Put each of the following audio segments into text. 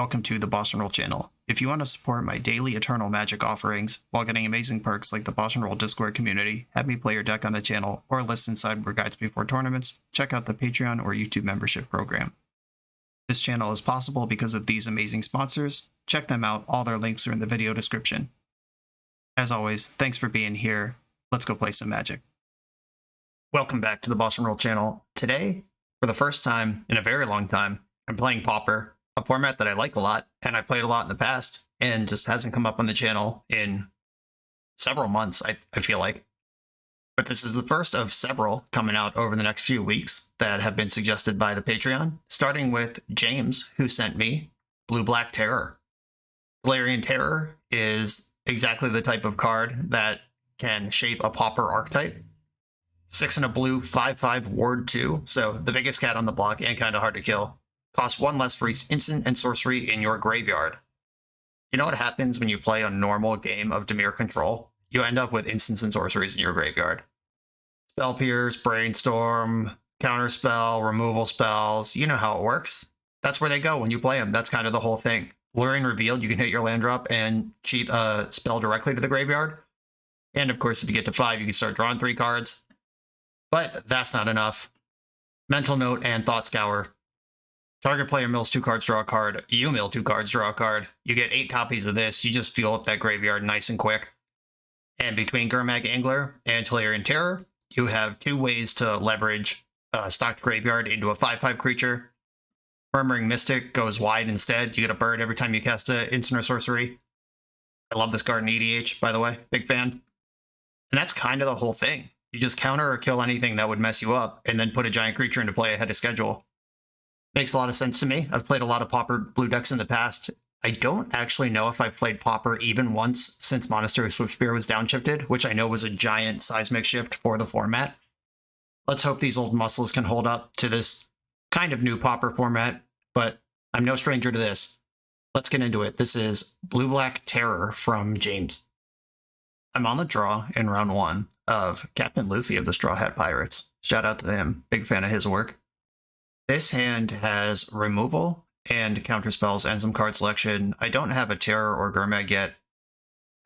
Welcome to the BoshNRoll channel. If you want to support my daily Eternal Magic offerings while getting amazing perks like the BoshNRoll Discord community, have me play your deck on the channel, or listen sideboard guides before tournaments, check out the Patreon or YouTube membership program. This channel is possible because of these amazing sponsors. Check them out, all their links are in the video description. As always, thanks for being here. Let's go play some Magic. Welcome back to the BoshNRoll channel. Today, for the first time in a very long time, I'm playing Pauper, a format that I like a lot, and I've played a lot in the past, and just hasn't come up on the channel in several months, I feel like. But this is the first of several coming out over the next few weeks that have been suggested by the Patreon, starting with James, who sent me Blue-Black Terror. Tolarian Terror is exactly the type of card that can shape a Pauper archetype. 6 and a blue, 5/5 ward 2, so the biggest cat on the block and kind of hard to kill. Costs 1 less for each instant and sorcery in your graveyard. You know what happens when you play a normal game of Dimir control? You end up with instants and sorceries in your graveyard. Spell Pierce, Brainstorm, Counterspell, removal spells, you know how it works. That's where they go when you play them. That's kind of the whole thing. Tolarian Revealed, you can hit your land drop and cheat a spell directly to the graveyard. And of course, if you get to 5, you can start drawing 3 cards. But that's not enough. Mental Note and Thought Scour. Target player mills 2 cards, draw a card. You mill 2 cards, draw a card. You get 8 copies of this. You just fuel up that graveyard nice and quick. And between Gurmag Angler and Tolarian Terror, you have 2 ways to leverage stocked graveyard into a 5/5 creature. Murmuring Mystic goes wide instead. You get a bird every time you cast an instant or sorcery. I love this card in EDH, by the way. Big fan. And that's kind of the whole thing. You just counter or kill anything that would mess you up, and then put a giant creature into play ahead of schedule. Makes a lot of sense to me. I've played a lot of Pauper blue decks in the past. I don't actually know if I've played Pauper even once since Monastery Swiftspear was downshifted, which I know was a giant seismic shift for the format. Let's hope these old muscles can hold up to this kind of new Pauper format, but I'm no stranger to this. Let's get into it. This is Blue-Black Terror from James. I'm on the draw in round 1 of Captain Luffy of the Straw Hat Pirates. Shout out to him. Big fan of his work. This hand has removal and counterspells and some card selection. I don't have a Terror or Gurmag yet.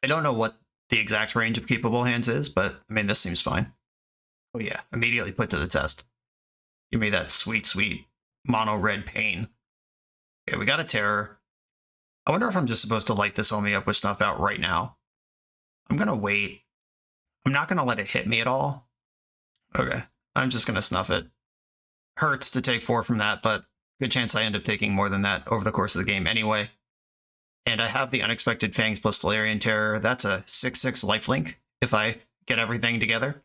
I don't know what the exact range of keepable hands is, but I mean, this seems fine. Oh yeah, immediately put to the test. Give me that sweet, sweet mono red pain. Okay, we got a Terror. I wonder if I'm just supposed to light this homie up with Snuff Out right now. I'm gonna wait. I'm not gonna let it hit me at all. Okay, I'm just gonna snuff it. Hurts to take 4 from that, but good chance I end up taking more than that over the course of the game anyway. And I have the Unexpected Fangs plus Tolarian Terror. That's a 6/6 lifelink if I get everything together.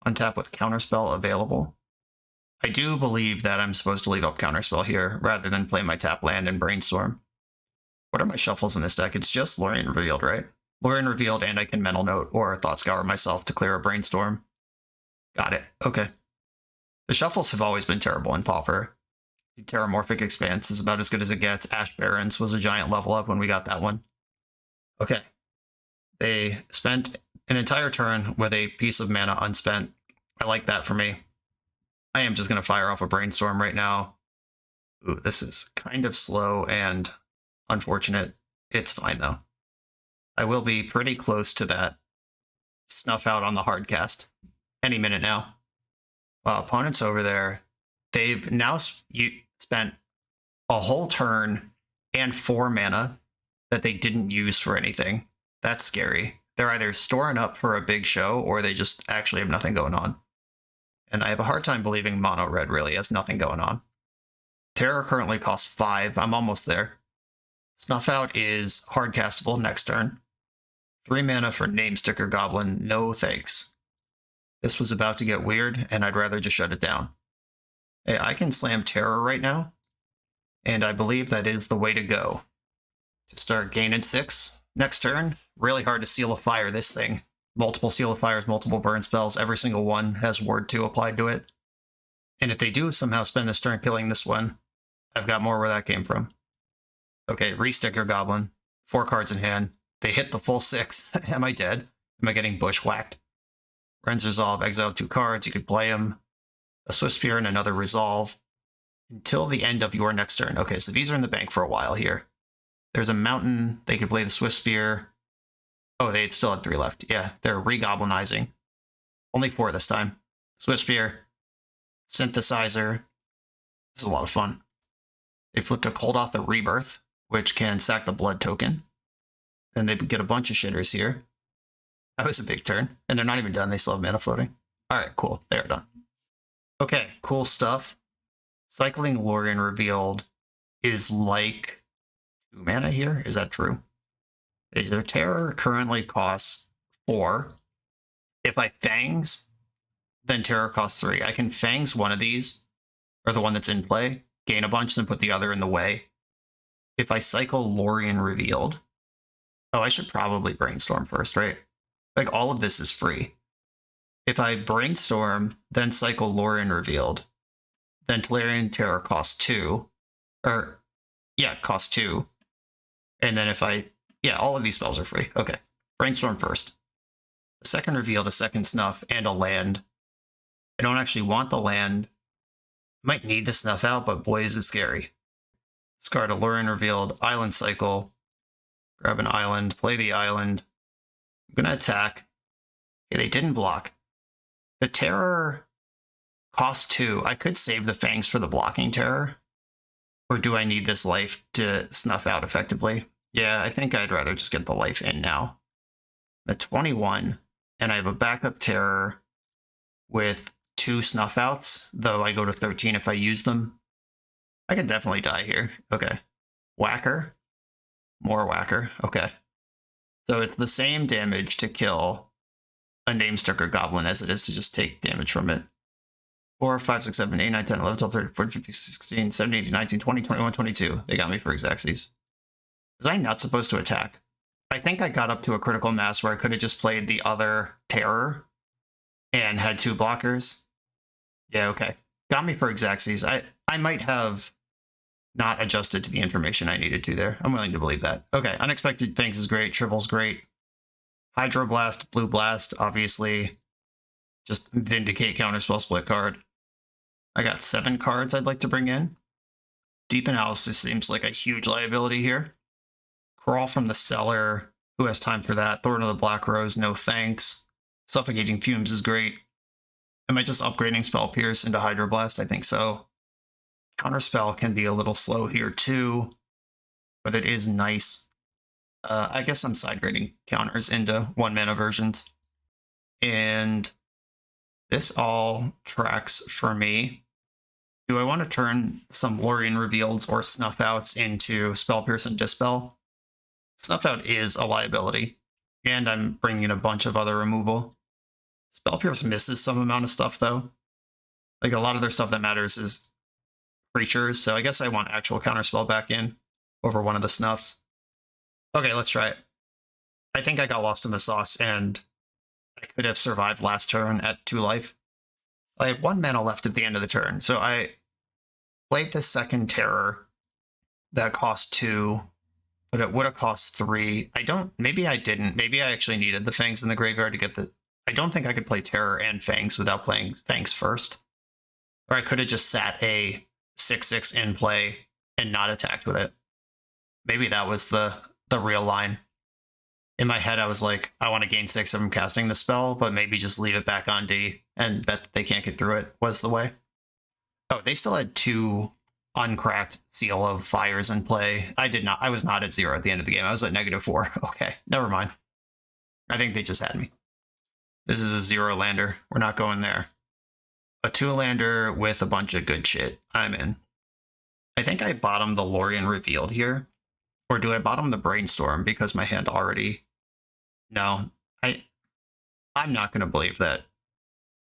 Untap with Counterspell available. I do believe that I'm supposed to leave up Counterspell here rather than play my tap land and Brainstorm. What are my shuffles in this deck? It's just Tolarian Revealed, right? Tolarian Revealed, and I can Mental Note or Thought Scour myself to clear a Brainstorm. Got it. Okay. The shuffles have always been terrible in Pauper. The Terramorphic Expanse is about as good as it gets. Ash Barrens was a giant level up when we got that one. Okay. They spent an entire turn with a piece of mana unspent. I like that for me. I am just going to fire off a Brainstorm right now. Ooh, this is kind of slow and unfortunate. It's fine, though. I will be pretty close to that Snuff Out on the hard cast any minute now. Wow, opponents over there, they've now spent a whole turn and 4 mana that they didn't use for anything. That's scary. They're either storing up for a big show or they just actually have nothing going on. And I have a hard time believing Mono Red really has nothing going on. Terror currently costs 5. I'm almost there. Snuff Out is hard castable next turn. 3 mana for Namesticker Goblin. No thanks. This was about to get weird, and I'd rather just shut it down. Hey, I can slam Terror right now, and I believe that is the way to go. To start gaining 6 next turn, really hard to Seal of Fire this thing. Multiple Seal of Fires, multiple burn spells, every single one has Ward 2 applied to it. And if they do somehow spend this turn killing this one, I've got more where that came from. Okay, Resticker Goblin, 4 cards in hand. They hit the full 6. Am I dead? Am I getting bushwhacked? Ren's Resolve, exile 2 cards, you could play them. A Swiftspear and another Resolve. until the end of your next turn. Okay, so these are in the bank for a while here. There's a mountain. They could play the Swift Spear. Oh, they still had 3 left. Yeah, they're regoblinizing. Only 4 this time. Swift Spear. Synthesizer. This is a lot of fun. They flipped a Cold Off the Rebirth, which can sack the blood token. Then they get a bunch of shitters here. That was a big turn. And they're not even done. They still have mana floating. Alright, cool. They're done. Okay, cool stuff. Cycling Lorien Revealed is like 2 mana here. Is that true? Their terror currently costs 4. If I Fangs, then terror costs 3. I can Fangs one of these, or the one that's in play, gain a bunch, then put the other in the way. If I cycle Lorien Revealed, oh, I should probably Brainstorm first, right? Like, all of this is free. If I Brainstorm, then cycle Lorien Revealed, then Tolarian Terror costs 2. Or, yeah, costs 2. And then if I, yeah, all of these spells are free. Okay, Brainstorm first. The second Revealed, a second Snuff, and a land. I don't actually want the land. Might need the Snuff out, but boy, is it scary. Discard a Lorien Revealed, Island Cycle. Grab an island, play the island. I'm going to attack. Okay, they didn't block. The Terror costs 2. I could save the Fangs for the blocking Terror. Or do I need this life to snuff out effectively? Yeah, I think I'd rather just get the life in now. At 21, and I have a backup Terror with 2 snuff outs, though I go to 13 if I use them. I could definitely die here. Okay. Whacker. More Whacker. Okay. So it's the same damage to kill a Namesticker Goblin as it is to just take damage from it. 4, 5, 6, 7, 8, 9, 10, 11, 12, 13, 14, 15, 16, 17, 18, 19, 20, 21, 22. They got me for Xaxes. Was I not supposed to attack? I think I got up to a critical mass where I could have just played the other Terror and had 2 blockers. Yeah, okay. Got me for Xaxes. I might have not adjusted to the information I needed to there. I'm willing to believe that. Okay, Unexpected Things is great. Shrivel's great. Hydroblast, Blue Blast, obviously. Just Vindicate, Counterspell, Split card. I got 7 cards I'd like to bring in. Deep Analysis seems like a huge liability here. Crawl from the Cellar. Who has time for that? Thorn of the Black Rose, no thanks. Suffocating Fumes is great. Am I just upgrading Spell Pierce into Hydroblast? I think so. Counterspell can be a little slow here too, but it is nice. I guess I'm side grading counters into 1 mana versions. And this all tracks for me. Do I want to turn some Lorien Revealeds or Snuff Outs into Spell Pierce and Dispel? Snuff Out is a liability, and I'm bringing in a bunch of other removal. Spell Pierce misses some amount of stuff, though. Like, a lot of their stuff that matters is creatures, so I guess I want actual Counterspell back in over one of the Snuffs. Okay, let's try it. I think I got lost in the sauce, and I could have survived last turn at 2 life. I had 1 mana left at the end of the turn, so I played the second Terror that cost 2, but it would have cost 3. Maybe I didn't. Maybe I actually needed the Fangs in the graveyard to get the... I don't think I could play Terror and Fangs without playing Fangs first. Or I could have just sat a 6/6 in play and not attacked with it. Maybe that was the real line. In my head, I was like, I want to gain 6 of them casting the spell, but maybe just leave it back on D and bet that they can't get through it was the way. Oh, they still had 2 uncracked Seal of Fires in play. I was not at 0 at the end of the game. I was at -4. Okay, never mind. I think they just had me. This is a 0 lander. We're not going there. A 2-lander with a bunch of good shit. I'm in. I think I bottomed the Lorien Revealed here. Or do I bottom the Brainstorm because my hand already... No. I'm not going to believe that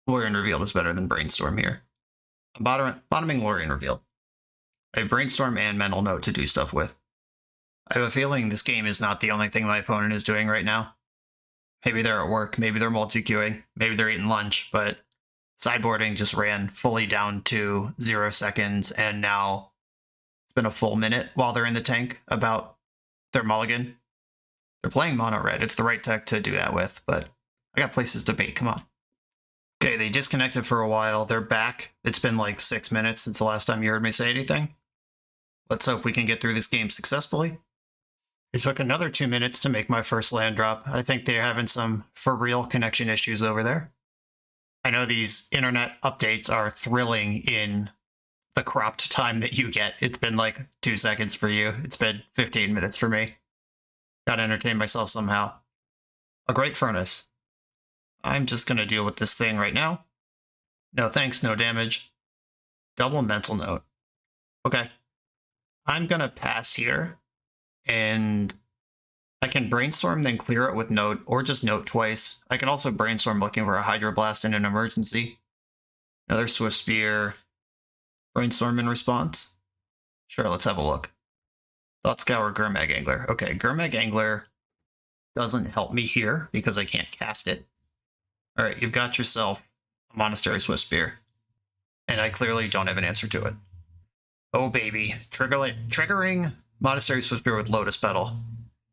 Lorien Revealed is better than Brainstorm here. I'm bottoming Lorien Revealed. I have Brainstorm and Mental Note to do stuff with. I have a feeling this game is not the only thing my opponent is doing right now. Maybe they're at work, maybe they're multi-queuing, maybe they're eating lunch, but sideboarding just ran fully down to 0 seconds, and now it's been a full minute while they're in the tank about their mulligan. They're playing mono red. It's the right deck to do that with, but I got places to bait. Come on. Okay, they disconnected for a while. They're back. It's been like 6 minutes since the last time you heard me say anything. Let's hope we can get through this game successfully. It took another 2 minutes to make my first land drop. I think they're having some for real connection issues over there. I know these internet updates are thrilling in the cropped time that you get. It's been like 2 seconds for you. It's been 15 minutes for me. Gotta entertain myself somehow. A great furnace. I'm just gonna deal with this thing right now. No thanks, no damage. Double mental note. Okay. I'm gonna pass here, and I can brainstorm, then clear it with note, or just note twice. I can also brainstorm looking for a hydroblast in an emergency. Another swift spear. Brainstorm in response. Sure, let's have a look. Thought Scour, Gurmag Angler. Okay, Gurmag Angler doesn't help me here because I can't cast it. Alright, you've got yourself a Monastery Swift Spear. And I clearly don't have an answer to it. Oh baby, triggering Monastery Swift Spear with Lotus Petal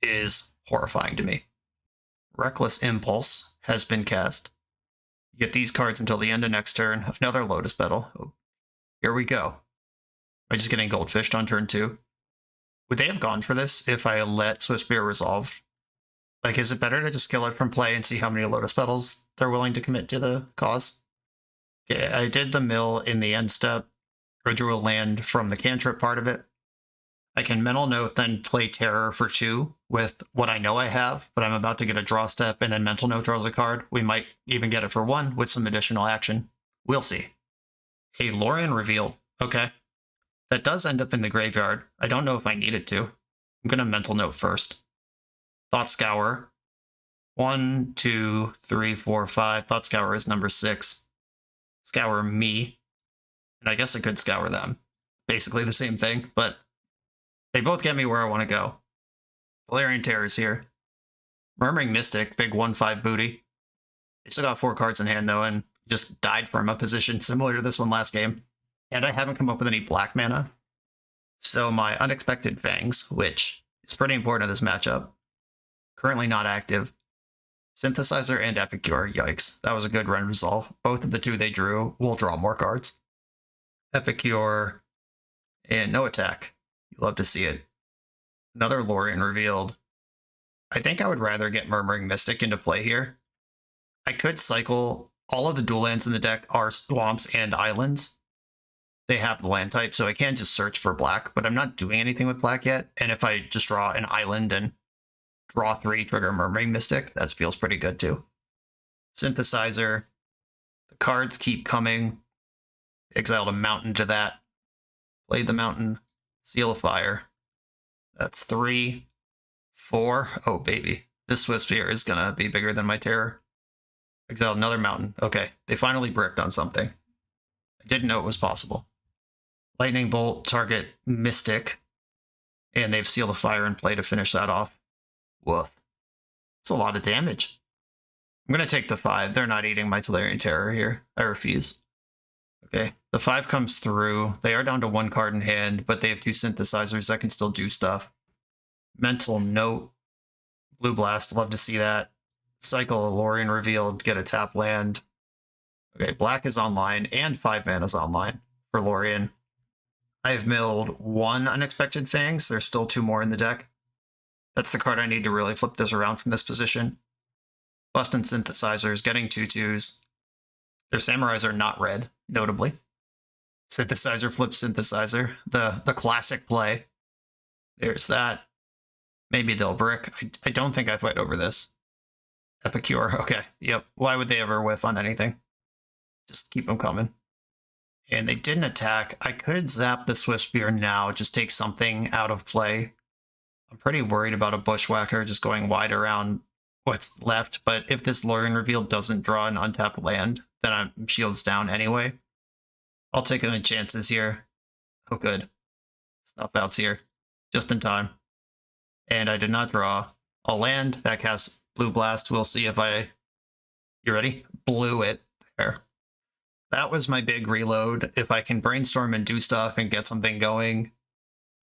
is horrifying to me. Reckless Impulse has been cast. You get these cards until the end of next turn. Another Lotus Petal. Oh, here we go. Am I just getting goldfished on turn 2? Would they have gone for this if I let Swift Spear resolve? Like, is it better to just kill it from play and see how many Lotus Petals they're willing to commit to the cause? Okay, I did the mill in the end step. I drew a land from the Cantrip part of it. I can mental note, then play Terror for 2 with what I know I have, but I'm about to get a draw step, and then mental note draws a card. We might even get it for 1 with some additional action. We'll see. Hey, Tolarian revealed. Okay. That does end up in the graveyard. I don't know if I need it to. I'm going to mental note first. Thought Scour. 1, 2, 3, 4, 5. Thought Scour is number 6. Scour me. And I guess I could scour them. Basically the same thing, but they both get me where I want to go. Tolarian Terror's here. Murmuring Mystic, big 1/5 booty. They still got 4 cards in hand though, and just died from a position similar to this one last game. And I haven't come up with any black mana. So my Unexpected Fangs, which is pretty important in this matchup, currently not active. Synthesizer and Epicure, yikes. That was a good run resolve. Both of the 2 they drew will draw more cards. Epicure and no attack. You love to see it. Another Tolarian revealed. I think I would rather get Murmuring Mystic into play here. I could cycle. All of the dual lands in the deck are swamps and islands. They have the land type, so I can just search for black, but I'm not doing anything with black yet. And if I just draw an island and draw 3, trigger Murmuring Mystic, that feels pretty good too. Synthesizer. The cards keep coming. Exiled a mountain to that. Played the mountain. Seal of Fire. That's 3, 4. Oh, baby. This Swift Spear is going to be bigger than my Terror. Exiled another mountain. Okay, they finally bricked on something. I didn't know it was possible. Lightning Bolt, target Mystic. And they've Seal of Fire in play to finish that off. Woof. It's a lot of damage. I'm going to take the 5. They're not eating my Tolarian Terror here. I refuse. Okay, the 5 comes through. They are down to 1 card in hand, but they have 2 synthesizers that can still do stuff. Mental Note. Blue Blast, love to see that. Cycle, Tolarian revealed, get a tap land. Okay, black is online, and 5 mana is online for Tolarian. I've milled 1 Unexpected Fangs. There's still 2 more in the deck. That's the card I need to really flip this around from this position. Bustin' Synthesizers, getting 2/2s. Their Samurais are not red, notably. Synthesizer flips Synthesizer, the classic play. There's that. Maybe they'll brick. I don't think I fight over this. Epicure, okay, yep. Why would they ever whiff on anything? Just keep them coming. And they didn't attack. I could zap the Swift Spear now, just take something out of play. I'm pretty worried about a Bushwhacker just going wide around what's left, but if this Tolarian reveal doesn't draw an untapped land, then I'm shields down anyway. I'll take any chances here. Oh good. Snuff outs here. Just in time. And I did not draw a land. That casts Blue Blast. We'll see if I... You ready? Blew it there. That was my big reload. If I can brainstorm and do stuff and get something going,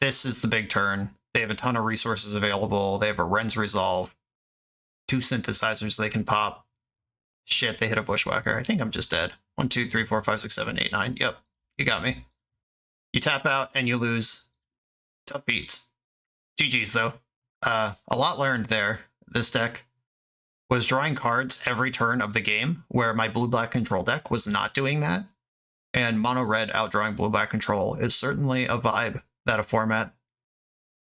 this is the big turn. They have a ton of resources available. They have a Ren's Resolve. 2 synthesizers they can pop. Shit, they hit a Bushwhacker. I think I'm just dead. 1, 2, 3, 4, 5, 6, 7, 8, 9. Yep, you got me. You tap out and you lose. Tough beats. GG's though. A lot learned there. This deck was drawing cards every turn of the game, where my blue-black control deck was not doing that. And mono-red outdrawing blue-black control is certainly a vibe that a format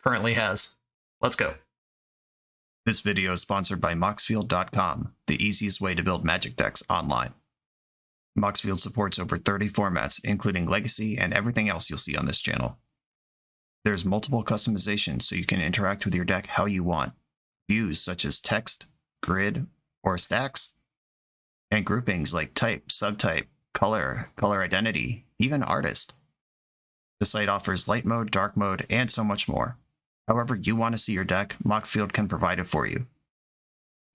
currently has. Let's go. This video is sponsored by Moxfield.com, the easiest way to build Magic decks online. Moxfield supports over 30 formats, including Legacy and everything else you'll see on this channel. There's multiple customizations so you can interact with your deck how you want. Views such as text, grid, or stacks, and groupings like type, subtype, color, color identity, even artist. The site offers light mode, dark mode, and so much more. However you want to see your deck, Moxfield can provide it for you.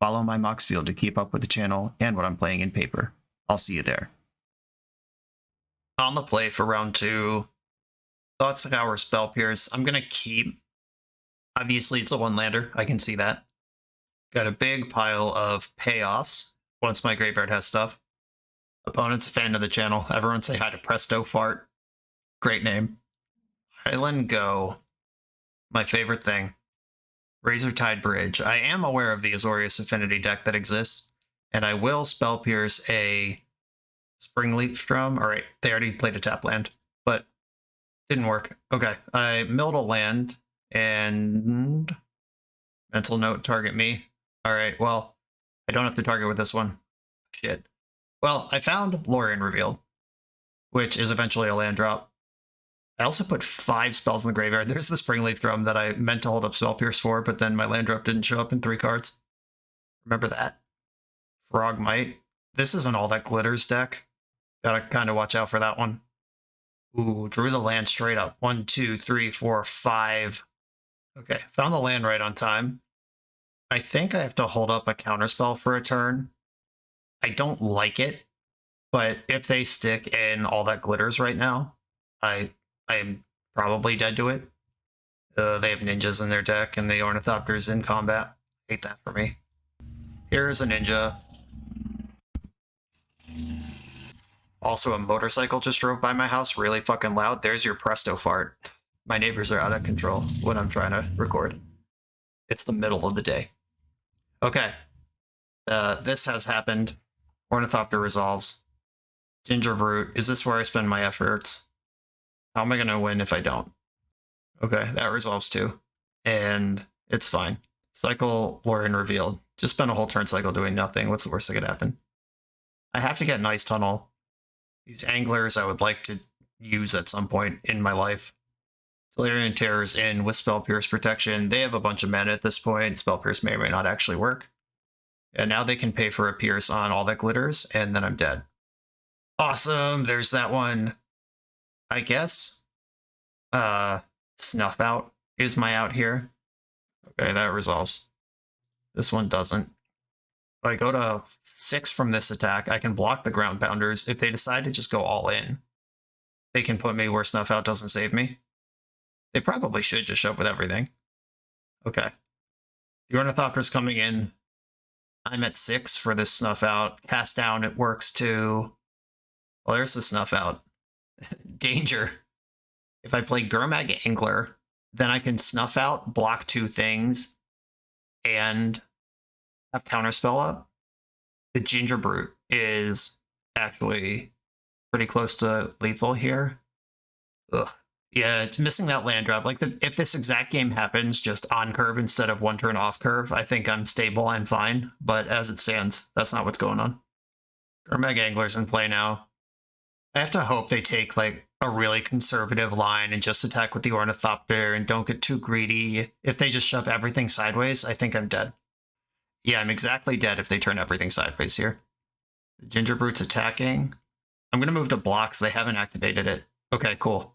Follow my Moxfield to keep up with the channel and what I'm playing in paper. I'll see you there. On the play for round 2, Thoughts Hour Spell Pierce. I'm going to keep. Obviously, it's a one-lander. I can see that. Got a big pile of payoffs once my graveyard has stuff. Opponent's a fan of the channel. Everyone say hi to Presto Fart. Great name. Highland Go. My favorite thing. Razortide Bridge. I am aware of the Azorius Affinity deck that exists, and I will Spell Pierce a Springleaf Drum. Alright, they already played a tap land, but didn't work. Okay, I milled a land, and mental note, target me. Alright, well, I don't have to target with this one. Shit. Well, I found Tolarian Revealed, which is eventually a land drop. I also put 5 spells in the graveyard. There's the Springleaf Drum that I meant to hold up Spell Pierce for, but then my land drop didn't show up in 3 cards. Remember that? Frogmite. This isn't all that glitters deck. Gotta kind of watch out for that one. Ooh, drew the land straight up. 1, 2, 3, 4, 5. Okay, found the land right on time. I think I have to hold up a counterspell for a turn. I don't like it, but if they stick in all that glitters right now, I am probably dead to it. They have ninjas in their deck, and the Ornithopter's in combat. Hate that for me. Here's a ninja. Also, a motorcycle just drove by my house really fucking loud. There's your Presto Fart. My neighbors are out of control when I'm trying to record. It's the middle of the day. Okay. This has happened. Ornithopter resolves. Ginger Brute. Is this where I spend my efforts? How am I going to win if I don't? Okay, that resolves too. And it's fine. Cycle Tolarian Revealed. Just spend a whole turn cycle doing nothing. What's the worst that could happen? I have to get Nice Tunnel. These anglers I would like to use at some point in my life. Tolarian Terror's in with Spell Pierce protection. They have a bunch of mana at this point. Spell Pierce may or may not actually work. And now they can pay for a Pierce on all that glitters, and then I'm dead. Awesome, there's that one. I guess Snuff Out is my out here. Okay, that resolves. This one doesn't. If I go to 6 from this attack, I can block the Ground Pounders. If they decide to just go all in, they can put me where Snuff Out doesn't save me. They probably should just shove with everything. Okay. The Ornithopter's coming in. I'm at 6 for this Snuff Out. Cast down, it works too. Well, there's the Snuff Out. Danger. If I play Gurmag Angler, then I can Snuff Out, block 2 things, and have Counterspell up. The Ginger Brute is actually pretty close to lethal here. Ugh. Yeah, it's missing that land drop. Like, if this exact game happens just on curve instead of 1 turn off curve, I think I'm stable and fine. But as it stands, that's not what's going on. Gurmag Angler's in play now. I have to hope they take, like, a really conservative line and just attack with the Ornithopter and don't get too greedy. If they just shove everything sideways, I think I'm dead. Yeah, I'm exactly dead if they turn everything sideways here. The Ginger Brute's attacking. I'm going to move to blocks. They haven't activated it. Okay, cool.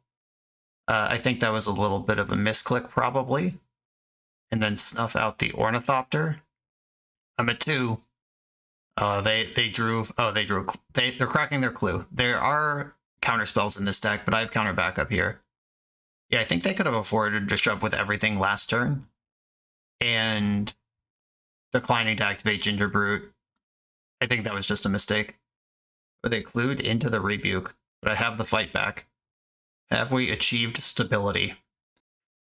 I think that was a little bit of a misclick, probably. And then Snuff Out the Ornithopter. I'm at 2. They drew. Oh, they drew. They're cracking their clue. There are counter spells in this deck, but I have counter backup here. Yeah, I think they could have afforded to shove with everything last turn. And declining to activate Ginger Brute. I think that was just a mistake. But they clued into the rebuke, but I have the fight back. Have we achieved stability?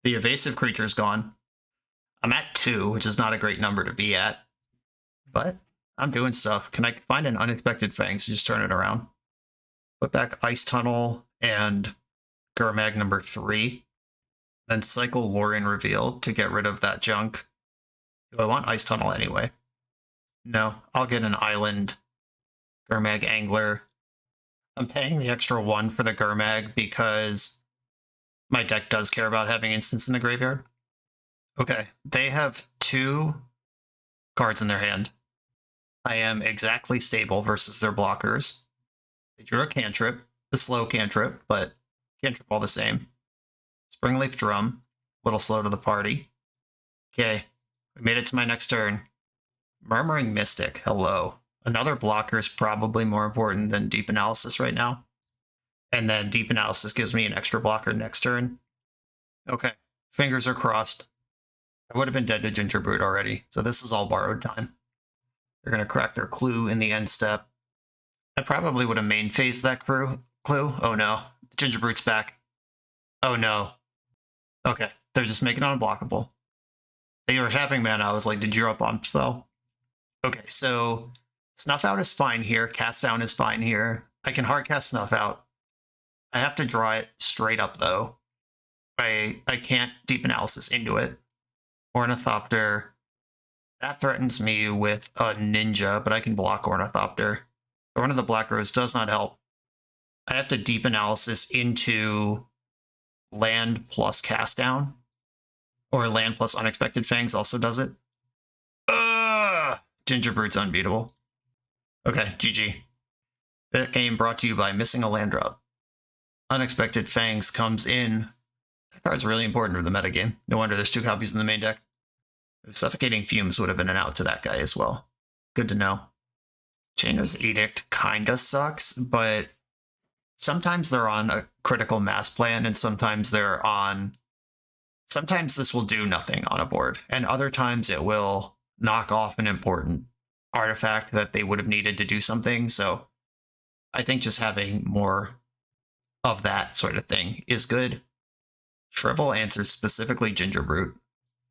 The evasive creature's gone. I'm at 2, which is not a great number to be at. But I'm doing stuff. Can I find an unexpected Fangs to just turn it around? Put back Ice Tunnel and Gurmag number 3. Then cycle Tolarian Reveal to get rid of that junk. Do I want Ice Tunnel anyway? No, I'll get an Island Gurmag Angler. I'm paying the extra 1 for the Gurmag because my deck does care about having instants in the graveyard. Okay, they have 2 cards in their hand. I am exactly stable versus their blockers. They drew a Cantrip, the slow Cantrip, but Cantrip all the same. Springleaf Drum, a little slow to the party. Okay, we made it to my next turn. Murmuring Mystic, hello. Another blocker is probably more important than Deep Analysis right now. And then Deep Analysis gives me an extra blocker next turn. Okay, fingers are crossed. I would have been dead to Gingerbrute already, so this is all borrowed time. They're going to crack their clue in the end step. I probably would have main phased that clue. Oh no, Gingerbrute's back. Oh no. Okay, they're just making it unblockable. They were tapping mana. I was like, did you up on spell? Okay, so Snuff Out is fine here. Cast Down is fine here. I can hard cast Snuff Out. I have to draw it straight up though. I can't Deep Analysis into it. Ornithopter. That threatens me with a Ninja, but I can block Ornithopter. One of the Black Rose does not help. I have to Deep Analysis into land plus Cast Down. Or land plus Unexpected Fangs also does it. Gingerbrute's unbeatable. Okay, GG. That game brought to you by missing a land drop. Unexpected Fangs comes in. That card's really important for the metagame. No wonder there's 2 copies in the main deck. Suffocating Fumes would have been an out to that guy as well. Good to know. Chainer's Edict kinda sucks, but sometimes they're on a critical mass plan, and sometimes they're on... Sometimes this will do nothing on a board, and other times it will knock off an important artifact that they would have needed to do something, so I think just having more of that sort of thing is good. Shrivel answers specifically Gingerbrute.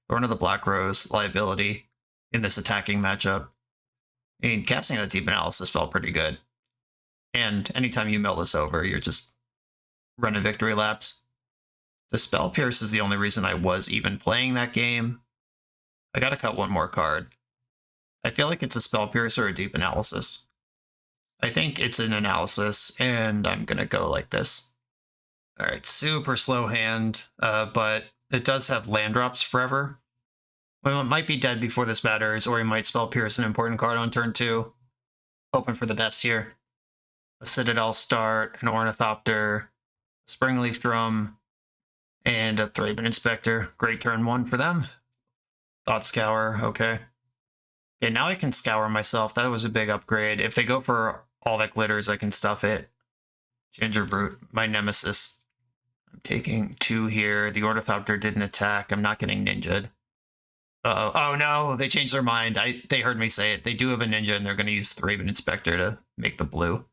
Thorn of the Black Rose, liability in this attacking matchup. I mean, casting that Deep Analysis felt pretty good. And anytime you mill this over, you're just running victory laps. The Spell Pierce is the only reason I was even playing that game. I gotta cut 1 more card. I feel like it's a Spell Pierce or a Deep Analysis. I think it's an Analysis, and I'm gonna go like this. Alright, super slow hand, but it does have land drops forever. Well, it might be dead before this matters, or he might Spell Pierce an important card on turn 2. Hoping for the best here. A Citadel start, an Ornithopter, Springleaf Drum, and a Thraben Inspector. Great turn 1 for them. Thought Scour, okay. Okay, now I can Scour myself. That was a big upgrade. If they go for all that glitters, I can stuff it. Gingerbrute, my nemesis. I'm taking 2 here. The Ornithopter didn't attack. I'm not getting ninja'd. Uh-oh. Oh no, they changed their mind. They heard me say it. They do have a ninja, and they're going to use Thraben Inspector to make the blue.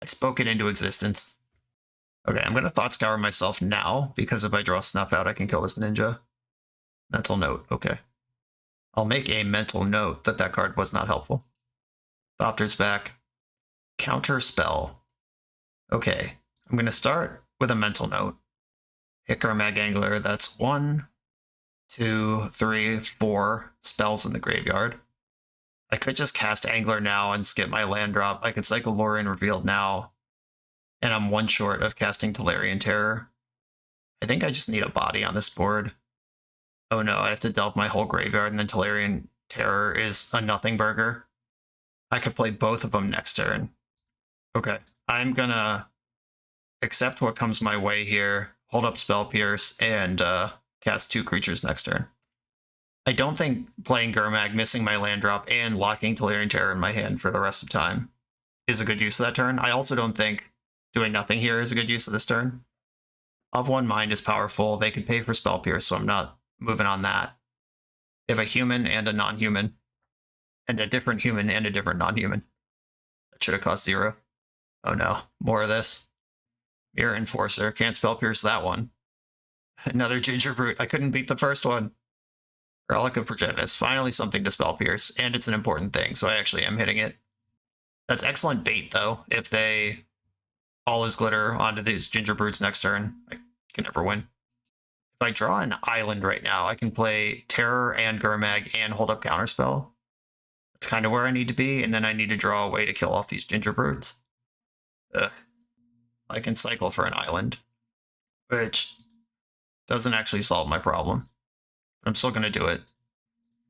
I spoke it into existence. Okay, I'm going to Thought Scour myself now, because if I draw Snuff Out, I can kill this ninja. Mental note, okay. I'll make a mental note that that card was not helpful. Thopter's back. Counter spell. Okay, I'm going to start with a mental note. Gurmag Angler, that's 1, 2, 3, 4 spells in the graveyard. I could just cast Angler now and skip my land drop. I could cycle Tolarian Revealed now, and I'm 1 short of casting Tolarian Terror. I think I just need a body on this board. Oh no, I have to delve my whole graveyard, and then Tolarian Terror is a nothing burger. I could play both of them next turn. Okay, I'm gonna accept what comes my way here, hold up Spell Pierce, and cast 2 creatures next turn. I don't think playing Gurmag, missing my land drop, and locking Tolarian Terror in my hand for the rest of time is a good use of that turn. I also don't think doing nothing here is a good use of this turn. Of One Mind is powerful. They can pay for Spell Pierce, so I'm not moving on that. They have a human and a non-human. And a different human and a different non-human. That should have cost 0. Oh no, more of this. Mirror Enforcer, can't spell pierce that one. Another Ginger Brute, I couldn't beat the first one. Relic of Progenitus, finally something to spell pierce, and it's an important thing, so I actually am hitting it. That's excellent bait, though, if they all his glitter onto these Ginger Brutes next turn. I can never win. If I draw an island right now, I can play Terror and Gurmag and hold up Counterspell. That's kind of where I need to be, and then I need to draw a way to kill off these Ginger Brutes. Ugh. I can cycle for an island, which doesn't actually solve my problem. But I'm still going to do it.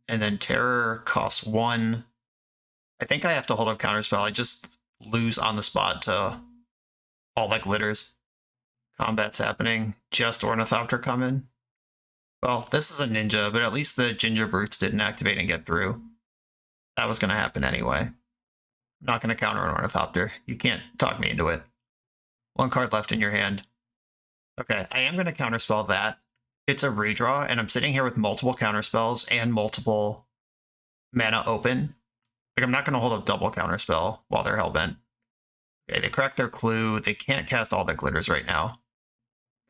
And then Terror costs 1. I think I have to hold up Counterspell. I just lose on the spot to all that glitters. Combat's happening. Just Ornithopter come in. Well, this is a ninja, but at least the Ginger Brutes didn't activate and get through. That was going to happen anyway. I'm not going to counter an Ornithopter. You can't talk me into it. 1 card left in your hand. Okay, I am going to counterspell that. It's a redraw, and I'm sitting here with multiple counterspells and multiple mana open. Like, I'm not going to hold up double counterspell while they're hellbent. Okay, they cracked their clue. They can't cast all their glitters right now.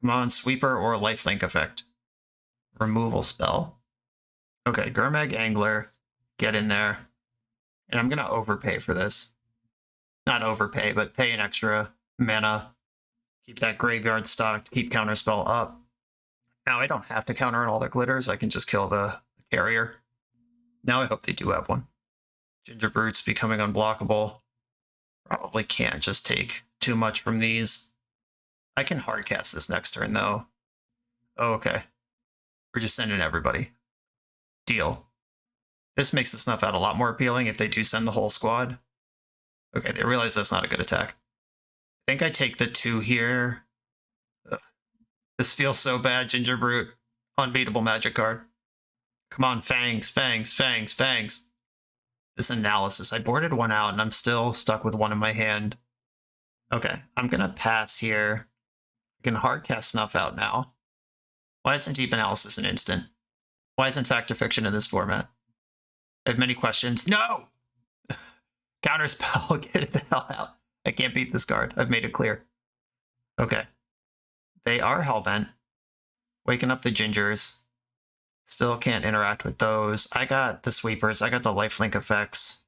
Come on, Sweeper or Lifelink effect. Removal spell. Okay, Gurmag Angler. Get in there. And I'm going to overpay for this. Not overpay, but pay an extra mana. Keep that graveyard stocked. Keep counterspell up. Now I don't have to counter on all their glitters. I can just kill the carrier. Now I hope they do have one. Ginger Brutes becoming unblockable. Probably can't just take too much from these. I can hardcast this next turn, though. Oh, okay. We're just sending everybody. Deal. This makes the Snuff Out a lot more appealing if they do send the whole squad. Okay, they realize that's not a good attack. I think I take the 2 here. Ugh. This feels so bad, Ginger Brute. Unbeatable magic card. Come on, Fangs, Fangs, Fangs, Fangs. This analysis. I boarded 1 out, and I'm still stuck with 1 in my hand. Okay, I'm going to pass here. I can hardcast Snuff Out now. Why isn't Deep Analysis an instant? Why isn't Fact or Fiction in this format? I have many questions. No! Counterspell, get it the hell out. I can't beat this card. I've made it clear. Okay. They are hellbent. Waking up the Gingers. Still can't interact with those. I got the Sweepers. I got the lifelink effects.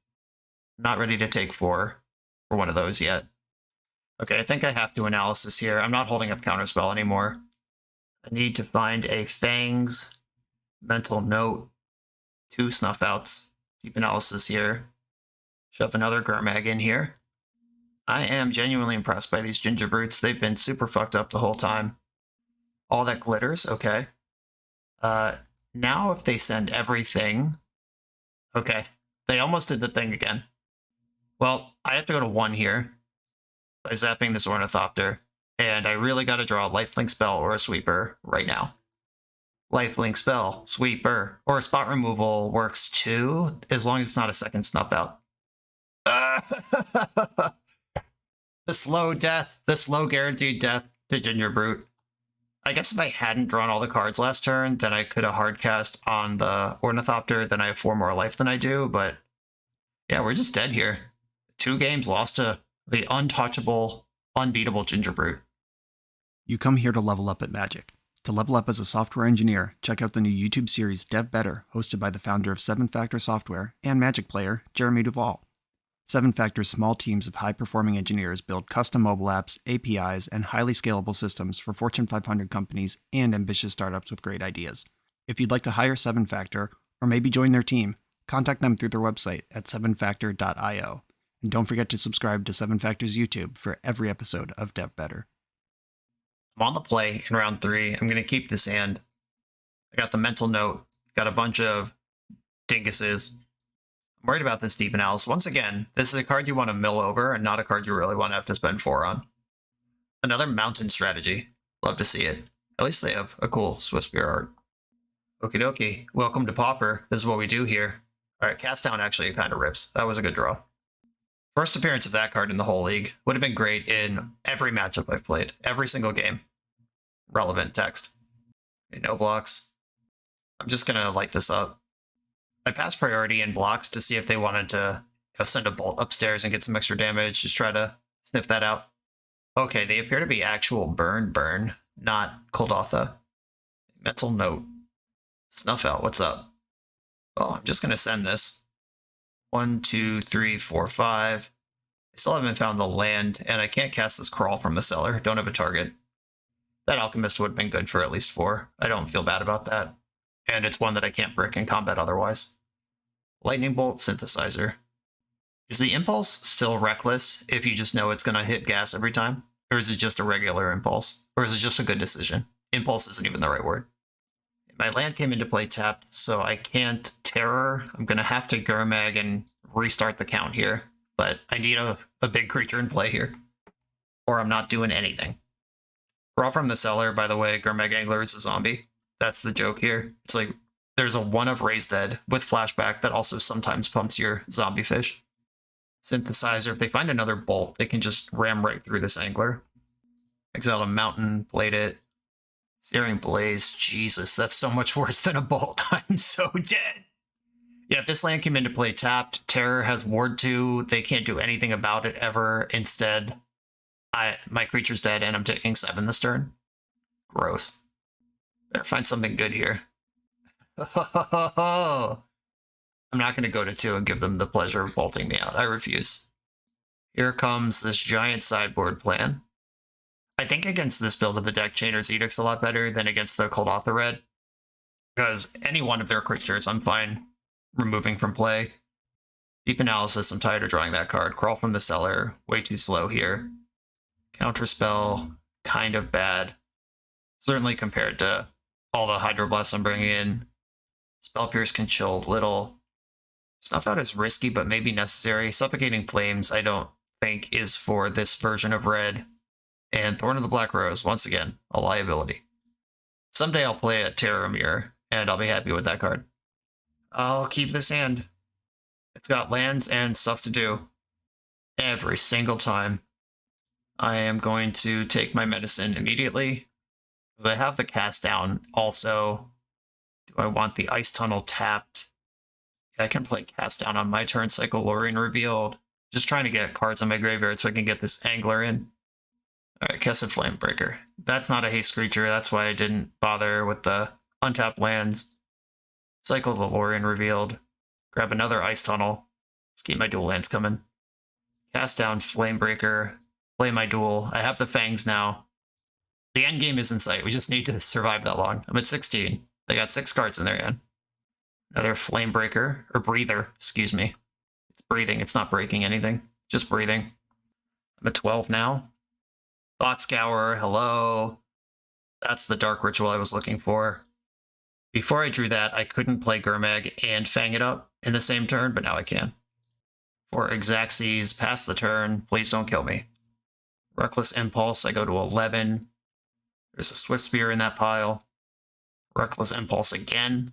Not ready to take 4 for one of those yet. Okay, I think I have to analysis here. I'm not holding up Counterspell anymore. I need to find a Fangs, Mental Note, 2 Snuff Outs. Deep Analysis here. Shove another Gurmag in here. I am genuinely impressed by these Ginger Brutes. They've been super fucked up the whole time. All that glitters, okay. Now if they send everything... Okay, they almost did the thing again. Well, I have to go to 1 here by zapping this Ornithopter, and I really got to draw a lifelink spell or a sweeper right now. Lifelink spell, sweeper, or a spot removal works too, as long as it's not a second Snuff Out. The slow death, the slow guaranteed death to Ginger Brute. I guess if I hadn't drawn all the cards last turn, then I could have hardcast on the Ornithopter, then I have 4 more life than I do, but yeah, we're just dead here. 2 games lost to the untouchable, unbeatable Ginger Brute. You come here to level up at Magic. To level up as a software engineer, check out the new YouTube series Dev Better, hosted by the founder of 7-Factor Software and Magic player, Jeremy Duvall. 7-Factor's small teams of high-performing engineers build custom mobile apps, APIs, and highly scalable systems for Fortune 500 companies and ambitious startups with great ideas. If you'd like to hire 7-Factor, or maybe join their team, contact them through their website at 7factor.io. And don't forget to subscribe to 7-Factor's YouTube for every episode of Dev Better. I'm on the play in round 3. I'm going to keep this hand. I got the Mental Note. Got a bunch of dinguses. I'm worried about this Deep Analysis. Once again, this is a card you want to mill over and not a card you really want to have to spend 4 on. Another Mountain strategy. Love to see it. At least they have a cool Swiftspear art. Okie dokie. Welcome to Pauper. This is what we do here. Alright, Cast Down actually kind of rips. That was a good draw. First appearance of that card in the whole league. Would have been great in every matchup I've played. Every single game. Relevant text. Okay, no blocks. I'm just going to light this up. I passed priority in blocks to see if they wanted to send a bolt upstairs and get some extra damage. Just try to sniff that out. Okay, they appear to be actual burn, not Kuldotha. Mental note. Snuff out, what's up? Well, I'm just going to send this. 1, 2, 3, 4, 5. I still haven't found the land, and I can't cast this crawl from the cellar. Don't have a target. That alchemist would have been good for at least 4. I don't feel bad about that. And it's one that I can't brick in combat otherwise. Lightning bolt, synthesizer. Is the impulse still reckless if you just know it's going to hit gas every time? Or is it just a regular impulse? Or is it just a good decision? Impulse isn't even the right word. My land came into play tapped, so I can't terror. I'm going to have to Gurmag and restart the count here. But I need a big creature in play here. Or I'm not doing anything. Crawl from the cellar, by the way, Gurmag Angler is a zombie. That's the joke here. It's like there's a 1 of Raised Dead with flashback that also sometimes pumps your zombie fish. Synthesizer, if they find another bolt, they can just ram right through this angler. Exile a mountain, blade it. Searing Blaze, Jesus, that's so much worse than a bolt. I'm so dead. Yeah, if this land came into play tapped, Terror has Ward 2, they can't do anything about it ever. Instead, my creature's dead and I'm taking 7 this turn. Gross. Better find something good here. I'm not going to go to 2 and give them the pleasure of bolting me out. I refuse. Here comes this giant sideboard plan. I think against this build of the deck, Chainer's Edict's a lot better than against the Kuldotha Red. Because any one of their creatures, I'm fine removing from play. Deep Analysis, I'm tired of drawing that card. Crawl from the cellar, way too slow here. Counterspell, kind of bad. Certainly compared to all the Hydroblasts I'm bringing in. Spell Pierce can chill a little. Snuff out is risky, but maybe necessary. Suffocating Flames, I don't think is for this version of red. And Thorn of the Black Rose, once again, a liability. Someday I'll play a Terror Mirror, and I'll be happy with that card. I'll keep this hand. It's got lands and stuff to do. Every single time. I am going to take my medicine immediately. Because I have the cast down also. Do I want the Ice Tunnel tapped? I can play Cast Down on my turn, Tolarian Revealed. Just trying to get cards on my graveyard so I can get this Angler in. Alright, Kessid Flamebreaker. That's not a haste creature, that's why I didn't bother with the untapped lands. Cycle the Tolarian Revealed. Grab another Ice Tunnel. Let's keep my dual lands coming. Cast down Flamebreaker. Play my duel. I have the Fangs now. The end game is in sight. We just need to survive that long. I'm at 16. They got 6 cards in their hand. Another Flamebreaker, or Breather, excuse me. It's breathing, it's not breaking anything. Just breathing. I'm at 12 now. Thought Scour, hello. That's the Dark Ritual I was looking for. Before I drew that, I couldn't play Gurmag and Fang it up in the same turn, but now I can. For Exaxes, pass the turn. Please don't kill me. Reckless Impulse, I go to 11. There's a Swift Spear in that pile. Reckless Impulse again.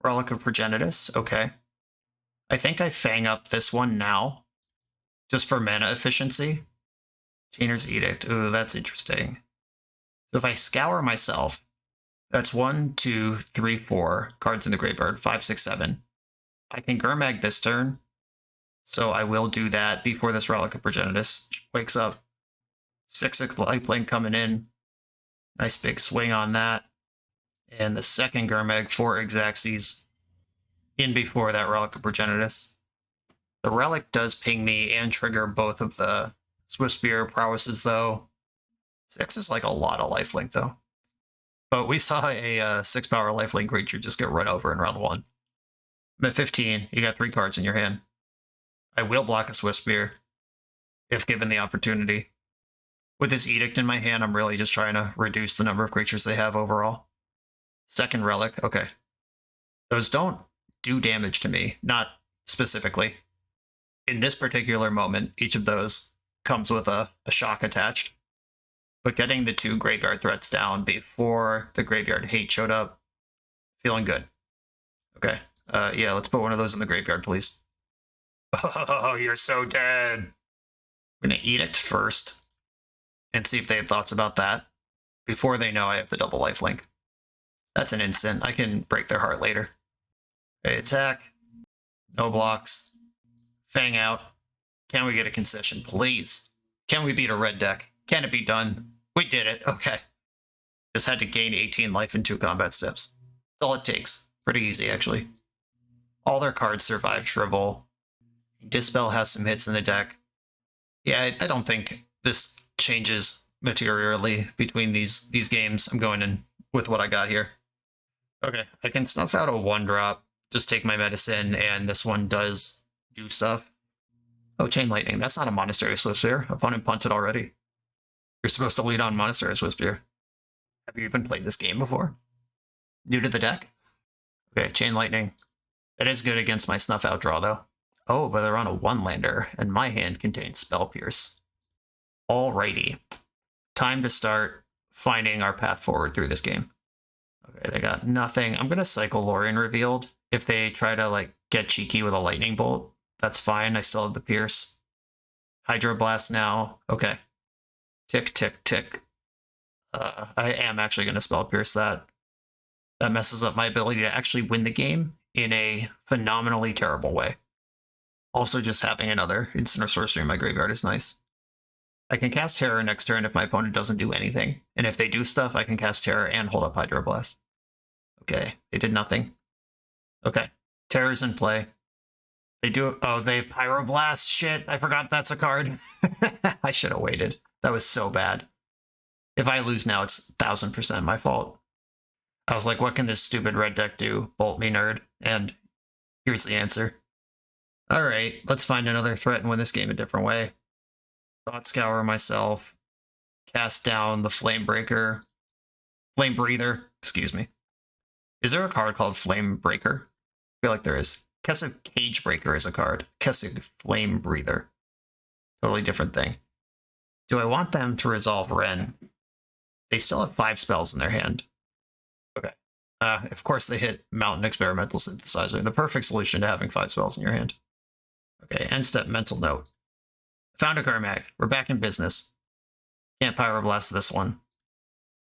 Relic of Progenitus, okay. I think I Fang up this one now, just for mana efficiency. Chainer's Edict, ooh, that's interesting. So if I Scour myself, that's 1, 2, 3, 4 cards in the graveyard, 5, 6, 7. I can Gurmag this turn, so I will do that before this Relic of Progenitus wakes up. 6/6 lifelink coming in. Nice big swing on that. And the second Gurmag for Exaxes in before that Relic of Progenitus. The Relic does ping me and trigger both of the Swift Spear prowesses, though. 6 is like a lot of lifelink, though. But we saw a 6-power lifelink creature just get run over in round 1. I'm at 15. You got 3 cards in your hand. I will block a Swift Spear if given the opportunity. With this Edict in my hand, I'm really just trying to reduce the number of creatures they have overall. Second Relic, okay. Those don't do damage to me, not specifically. In this particular moment, each of those comes with a shock attached. But getting the 2 graveyard threats down before the graveyard hate showed up, feeling good. Okay, yeah, let's put one of those in the graveyard, please. Oh, you're so dead. I'm going to Edict first and see if they have thoughts about that before they know I have the double lifelink. That's an instant. I can break their heart later. Okay, attack. No blocks. Fang out. Can we get a concession, please? Can we beat a red deck? Can it be done? We did it. Okay. Just had to gain 18 life in 2 combat steps. That's all it takes. Pretty easy, actually. All their cards survive Shrivel. Dispel has some hits in the deck. Yeah, I don't think this changes materially between these games. I'm going in with what I got here. Okay, I can snuff out a 1-drop, just take my medicine, and this one does do stuff. Oh, Chain Lightning. That's not a Monastery Swiftspear. Opponent punted already. You're supposed to lead on Monastery Swiftspear. Have you even played this game before? New to the deck? Okay, Chain Lightning. It is good against my Snuff Out draw, though. Oh, but they're on a 1-lander, and my hand contains Spell Pierce. Alrighty. Time to start finding our path forward through this game. Okay, they got nothing. I'm going to cycle Lorien Revealed. If they try to, like, get cheeky with a Lightning Bolt, that's fine. I still have the Pierce. Hydroblast now. Okay. Tick, tick, tick. I am actually going to Spell Pierce that. That messes up my ability to actually win the game in a phenomenally terrible way. Also, just having another instant or sorcery in my graveyard is nice. I can cast Terror next turn if my opponent doesn't do anything. And if they do stuff, I can cast Terror and hold up Hydroblast. Okay, they did nothing. Okay, Terror's in play. They do... Oh, they Pyroblast. Shit, I forgot that's a card. I should have waited. That was so bad. If I lose now, it's 1000% my fault. I was like, what can this stupid red deck do? Bolt me, nerd. And here's the answer. Alright, let's find another threat and win this game a different way. Thought Scour myself. Cast down the Flame Breaker. Flame Breather, excuse me. Is there a card called Flame Breaker? I feel like there is. Kessig Cage Breaker is a card. Kessig Flame Breather. Totally different thing. Do I want them to resolve Ren? They still have 5 spells in their hand. Okay. Of course they hit Mountain Experimental Synthesizer. The perfect solution to having 5 spells in your hand. Okay, end step mental note. Found a Gurmag. We're back in business. Can't Pyroblast this one.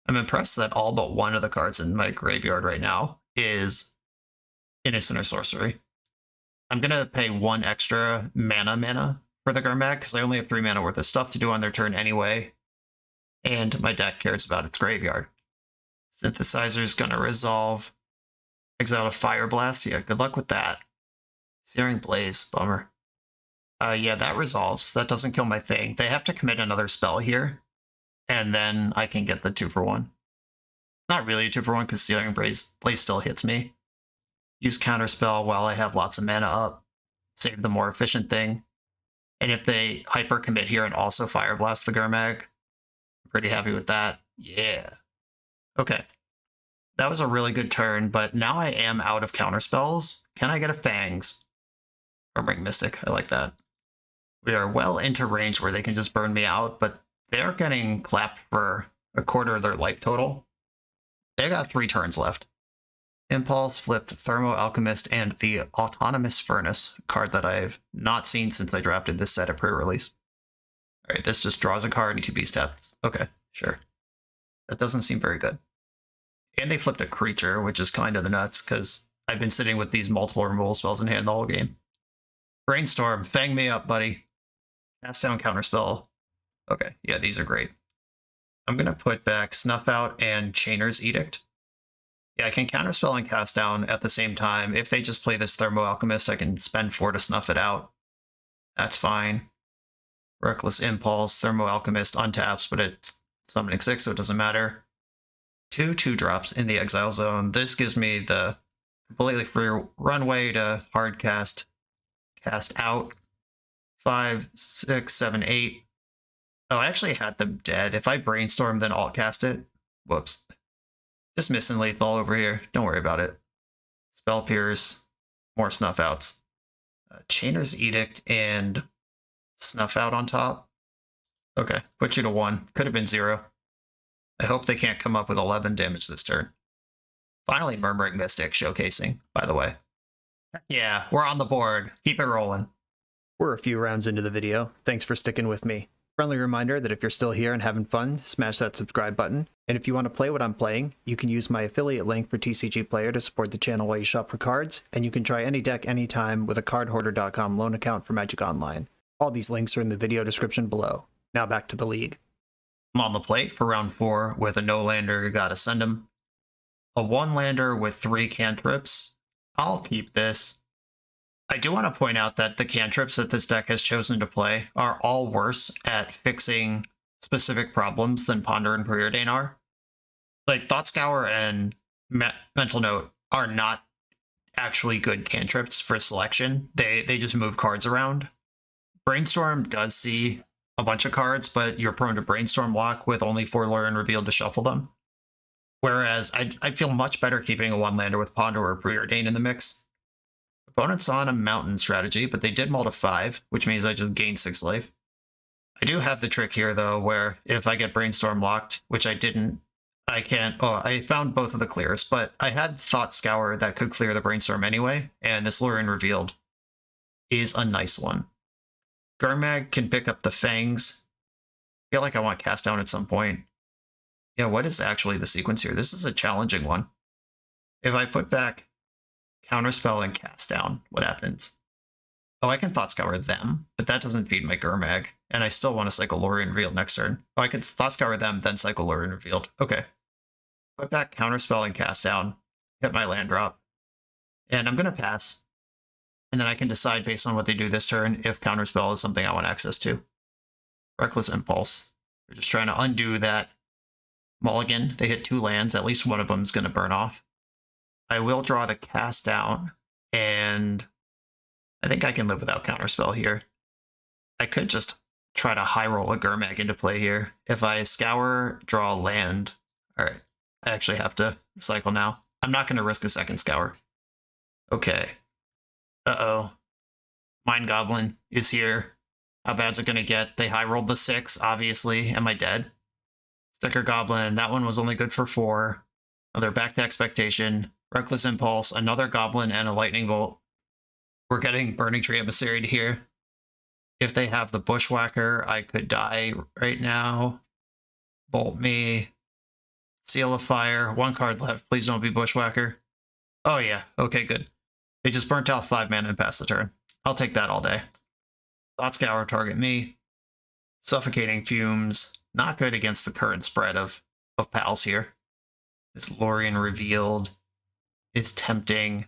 I'm impressed that all but one of the cards in my graveyard right now is Innocent or Sorcery. I'm going to pay 1 extra mana for the Gurmag, because I only have 3 mana worth of stuff to do on their turn anyway. And my deck cares about its graveyard. Synthesizer's going to resolve. Exile a Fire Blast. Yeah, good luck with that. Searing Blaze. Bummer. Yeah, that resolves. That doesn't kill my thing. They have to commit another spell here, and then I can get the 2-for-1. Not really a 2-for-1, because Searing Blaze still hits me. Use Counterspell while I have lots of mana up. Save the more efficient thing. And if they hyper commit here and also Fire Blast the Gurmag, I'm pretty happy with that. Yeah. Okay. That was a really good turn, but now I am out of counterspells. Can I get a Fangs? Ring Mystic, I like that. We are well into range where they can just burn me out, but they're getting clapped for a quarter of their life total. They got 3 turns left. Impulse, flipped Thermo Alchemist, and the Autonomous Furnace, a card that I've not seen since I drafted this set at pre-release. Alright, this just draws a card and 2 beast taps. Okay, sure. That doesn't seem very good. And they flipped a creature, which is kind of the nuts, because I've been sitting with these multiple removal spells in hand the whole game. Brainstorm, fang me up, buddy. Cast down Counterspell. Okay, yeah, these are great. I'm going to put back Snuff Out and Chainer's Edict. Yeah, I can Counterspell and cast down at the same time. If they just play this Thermo Alchemist, I can spend 4 to snuff it out. That's fine. Reckless Impulse, Thermo Alchemist untaps, but it's summoning 6, so it doesn't matter. 2 2-drops in the Exile Zone. This gives me the completely free runway to hard cast out. 5, 6, 7, 8. Oh, I actually had them dead. If I brainstorm, then alt cast it. Whoops. Just missing lethal over here. Don't worry about it. Spell Pierce. More Snuff Outs. Chainer's Edict and Snuff Out on top. Okay, put you to 1. Could have been 0. I hope they can't come up with 11 damage this turn. Finally, Murmuring Mystic showcasing, by the way. Yeah, we're on the board. Keep it rolling. We're a few rounds into the video. Thanks for sticking with me. Friendly reminder that if you're still here and having fun, smash that subscribe button. And if you want to play what I'm playing, you can use my affiliate link for TCG Player to support the channel while you shop for cards, and you can try any deck anytime with a cardhoarder.com loan account for Magic Online. All these links are in the video description below. Now back to the league. I'm on the plate for round 4 with a no-lander, gotta send him. A 1-lander with 3 cantrips. I'll keep this. I do want to point out that the cantrips that this deck has chosen to play are all worse at fixing specific problems than Ponder and Preordain are. Like, Thought Scour and Mental Note are not actually good cantrips for selection. They just move cards around. Brainstorm does see a bunch of cards, but you're prone to Brainstorm lock with only 4 Lorien Revealed to shuffle them. Whereas I'd feel much better keeping a 1-lander with Ponder or Preordain in the mix. Opponent's on a mountain strategy, but they did mull to 5, which means I just gained 6 life. I do have the trick here, though, where if I get Brainstorm locked, which I didn't, I can't... Oh, I found both of the clears, but I had Thought Scour that could clear the Brainstorm anyway, and this Lorien Revealed is a nice one. Gurmag can pick up the Fangs. I feel like I want Cast Down at some point. Yeah, what is actually the sequence here? This is a challenging one. If I put back Counterspell and Cast Down, what happens? Oh, I can Thought Scour them, but that doesn't feed my Gurmag, and I still want to cycle Lorien Revealed next turn. Oh, I could Thought Scour them, then cycle Lorien Revealed. Okay. Put back Counterspell and Cast Down, hit my land drop, and I'm going to pass. And then I can decide based on what they do this turn if Counterspell is something I want access to. Reckless Impulse. We're just trying to undo that mulligan. They hit 2 lands, at least one of them is going to burn off. I will draw the Cast Down, and I think I can live without Counterspell here. I could just try to high roll a Gurmag into play here. If I Scour, draw a land. Alright, I actually have to cycle now. I'm not going to risk a second Scour. Okay. Uh-oh. Mind Goblin is here. How bad's it going to get? They high rolled the 6, obviously. Am I dead? Sticker Goblin, that one was only good for 4. Oh, they're back to Expectation. Reckless Impulse, another Goblin, and a Lightning Bolt. We're getting Burning Tree Emissary here. If they have the Bushwhacker, I could die right now. Bolt me. Seal of Fire. 1 card left. Please don't be Bushwhacker. Oh yeah, okay, good. They just burnt out 5 mana and passed the turn. I'll take that all day. Thought Scour, target me. Suffocating Fumes. Not good against the current spread of pals here. This Lorien Revealed is tempting.